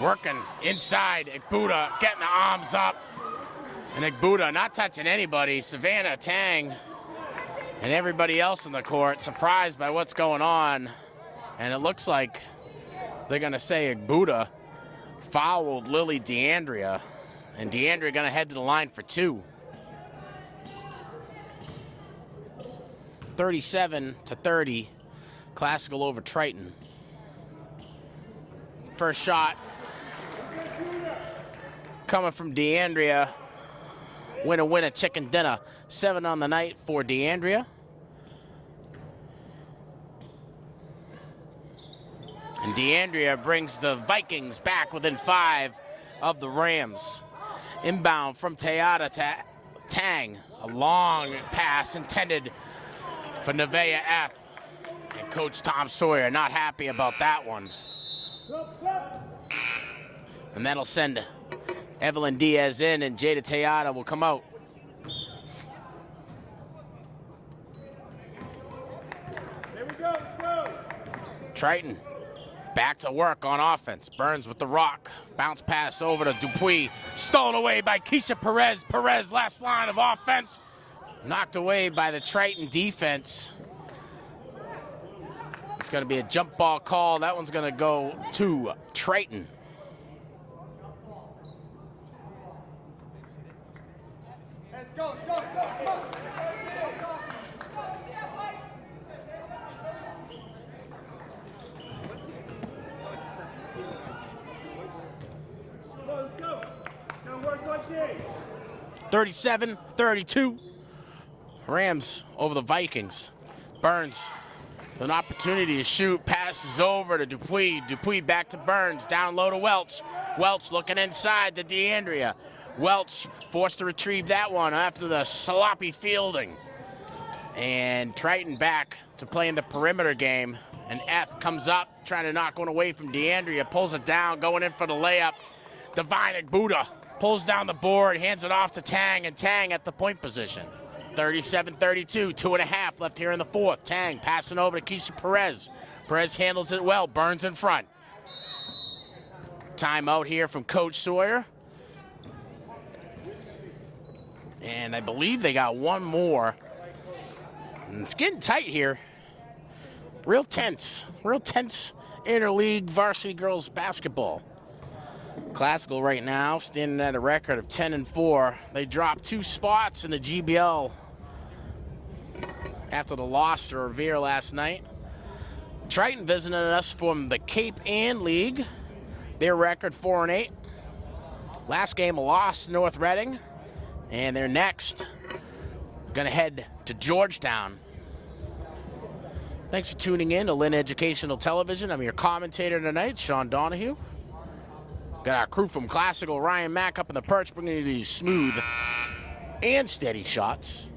Working inside, Egbuda getting the arms up. And Egbuda not touching anybody. Savannah Tang and everybody else in the court surprised by what's going on. And it looks like they're going to say Egbuda fouled Lily DeAndrea. And DeAndrea going to head to the line for 2. 37-30, Classical over Triton. First shot coming from DeAndrea. Winner, chicken dinner. 7 on the night for DeAndrea. And DeAndrea brings the Vikings back within 5 of the Rams. Inbound from Tejada to Tang. A long pass intended for Nevaeh F. And Coach Tom Sawyer not happy about that one. And that'll send Evelyn Diaz in, and Jada Tejada will come out. There we go, let's go. Triton back to work on offense. Burns with the rock. Bounce pass over to Dupuis. Stolen away by Keisha Perez. Perez, last line of offense. Knocked away by the Triton defense. It's going to be a jump ball call. That one's going to go to Triton. Let's go, let's go, let's go, come on. Let's go. Now work like this. 37-32. Rams over the Vikings. Burns An opportunity to shoot, passes over to Dupuis. Dupuis back to Burns, down low to Welch. Welch looking inside to DeAndrea. Welch forced to retrieve that one after the sloppy fielding. And Triton back to playing the perimeter game. And F comes up, trying to knock one away from DeAndrea, pulls it down, going in for the layup. Divine Agbuda pulls down the board, hands it off to Tang, and Tang at the point position. 37-32, 2.5 left here in the fourth. Tang passing over to Keisha Perez. Perez handles it well, Burns in front. Timeout here from Coach Sawyer. And I believe they got one more. And it's getting tight here. Real tense interleague varsity girls basketball. Classical right now standing at a record of 10-4. They dropped 2 spots in the GBL after the loss to Revere last night. Triton visiting us from the Cape Ann League. Their record 4-8. Last game a loss to North Reading. And they're next gonna head to Georgetown. Thanks for tuning in to Lynn Educational Television. I'm your commentator tonight, Sean Donahue. Got our crew from Classical, Ryan Mack up in the perch, bringing you these smooth and steady shots.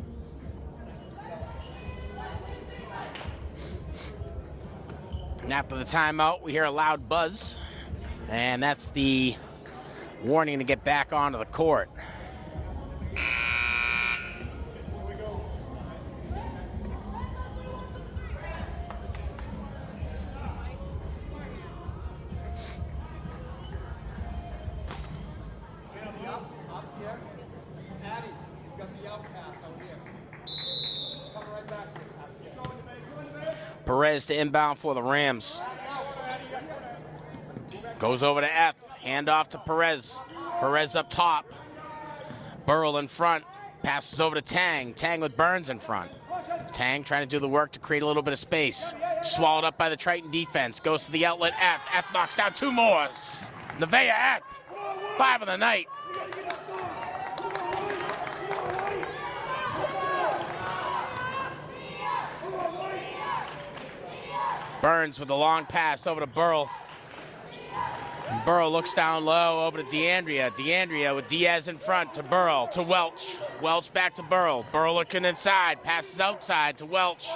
And after the timeout, we hear a loud buzz, and that's the warning to get back onto the court. Perez to inbound for the Rams. Goes over to F. Handoff to Perez. Perez up top. Burrell in front. Passes over to Tang. Tang with Burns in front. Tang trying to do the work to create a little bit of space. Swallowed up by the Triton defense. Goes to the outlet F. F knocks down 2 more. Nevaeh F. 5 of the night. Burns with a long pass over to Burrell. And Burrell looks down low over to DeAndrea. DeAndrea with Diaz in front to Burrell, to Welch. Welch back to Burrell. Burrell looking inside, passes outside to Welch.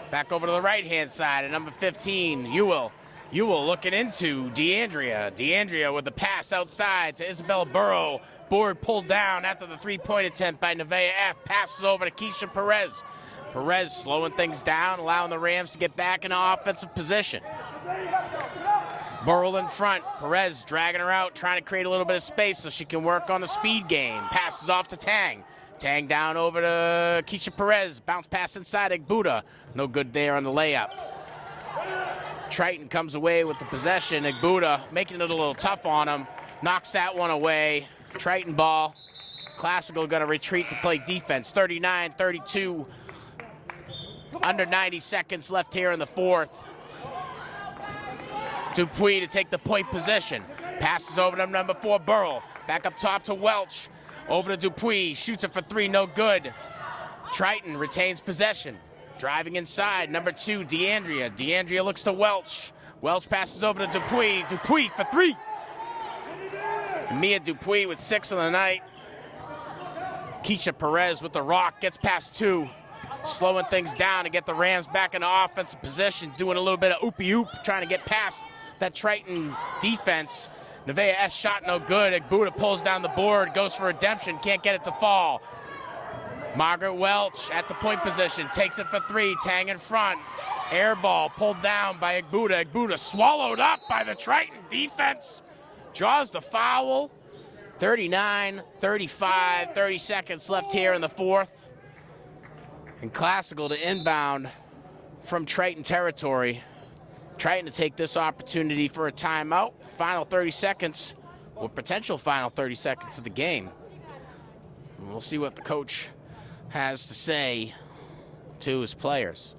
Back over to the right-hand side at number 15, Ewell. Ewell looking into DeAndrea. DeAndrea with the pass outside to Isabella Burrow. Board pulled down after the three-point attempt by Nevaeh F. Passes over to Keisha Perez. Perez slowing things down, allowing the Rams to get back into offensive position. Burrell in front. Perez dragging her out, trying to create a little bit of space so she can work on the speed game. Passes off to Tang. Tang down over to Keisha Perez. Bounce pass inside Agbuda. No good there on the layup. Triton comes away with the possession. Agbuda making it a little tough on him. Knocks that one away. Triton ball. Classical going to retreat to play defense. 39-32. Under 90 seconds left here in the fourth. Dupuis to take the point position. Passes over to number 4, Burrell. Back up top to Welch. Over to Dupuis. Shoots it for 3, no good. Triton retains possession. Driving inside, number 2, DeAndrea. DeAndrea looks to Welch. Welch passes over to Dupuis. Dupuis for 3. Mia Dupuis with 6 on the night. Keisha Perez with the rock. Gets past 2. Slowing things down to get the Rams back into offensive position. Doing a little bit of oopie-oop. Trying to get past that Triton defense. Nevaeh S. shot no good. Agbuda pulls down the board. Goes for redemption. Can't get it to fall. Margaret Welch at the point position. Takes it for 3. Tang in front. Air ball pulled down by Agbuda. Agbuda swallowed up by the Triton defense. Draws the foul. 39-35. 30 seconds left here in the fourth. And Classical to inbound from Triton territory. Triton to take this opportunity for a timeout. Final 30 seconds, or potential final 30 seconds of the game. And we'll see what the coach has to say to his players.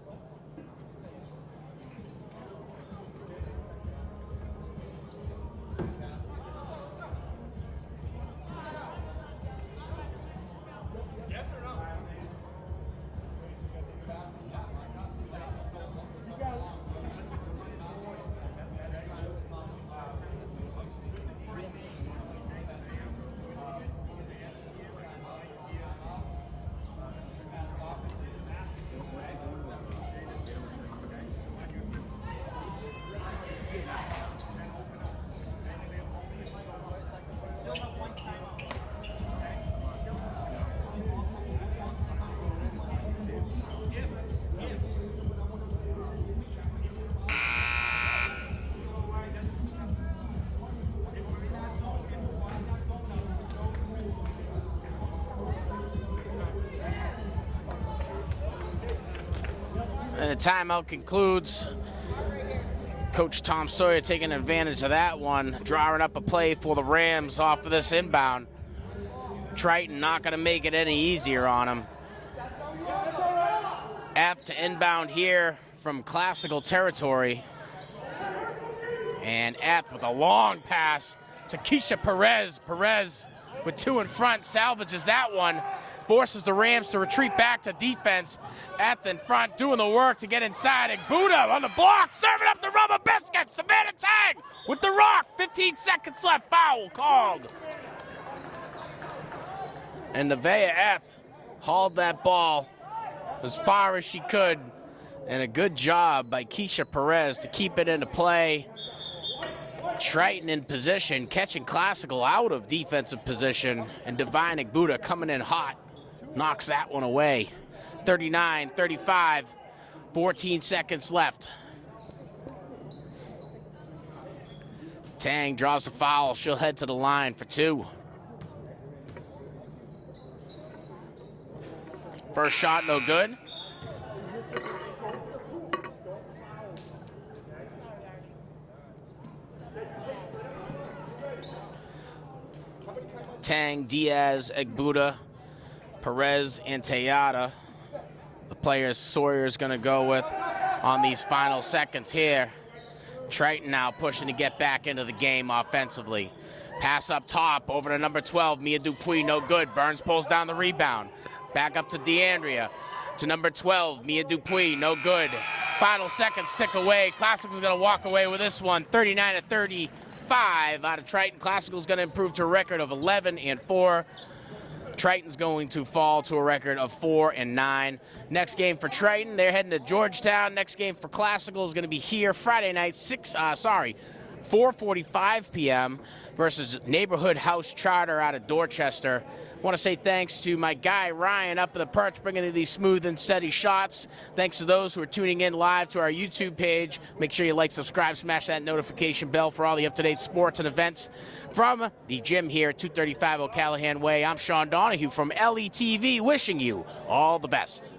And the timeout concludes. Coach Tom Sawyer taking advantage of that one, drawing up a play for the Rams off of this inbound. Triton not going to make it any easier on him. F to inbound here from classical territory. And F with a long pass to Keisha Perez. Perez with 2 in front, salvages that one. Forces the Rams to retreat back to defense. F in front, doing the work to get inside. And Buddha on the block, serving up the rubber biscuit. Savannah Tang with the rock. 15 seconds left, foul called. And Nevaeh F hauled that ball as far as she could. And a good job by Keisha Perez to keep it into play. Triton in position, catching Classical out of defensive position. And Divine Buddha coming in hot. Knocks that one away. 39-35, 14 seconds left. Tang draws a foul. She'll head to the line for 2. First shot, no good. Tang, Diaz, Egbuda, Perez, and Tejada. The players Sawyer's going to go with on these final seconds here. Triton now pushing to get back into the game offensively. Pass up top over to number 12, Mia Dupuis, no good. Burns pulls down the rebound. Back up to DeAndrea. To number 12, Mia Dupuis, no good. Final seconds tick away. Classical's going to walk away with this one, 39-35 out of Triton. Classical's going to improve to a record of 11-4. Triton's going to fall to a record of 4-9. Next game for Triton, they're heading to Georgetown. Next game for Classical is going to be here Friday night, 4:45 p.m. versus Neighborhood House Charter out of Dorchester. I want to say thanks to my guy Ryan up at the perch, bringing in these smooth and steady shots. Thanks to those who are tuning in live to our YouTube page. Make sure you like, subscribe, smash that notification bell for all the up-to-date sports and events from the gym here at 235 O'Callahan Way. I'm Sean Donahue from LETV, wishing you all the best.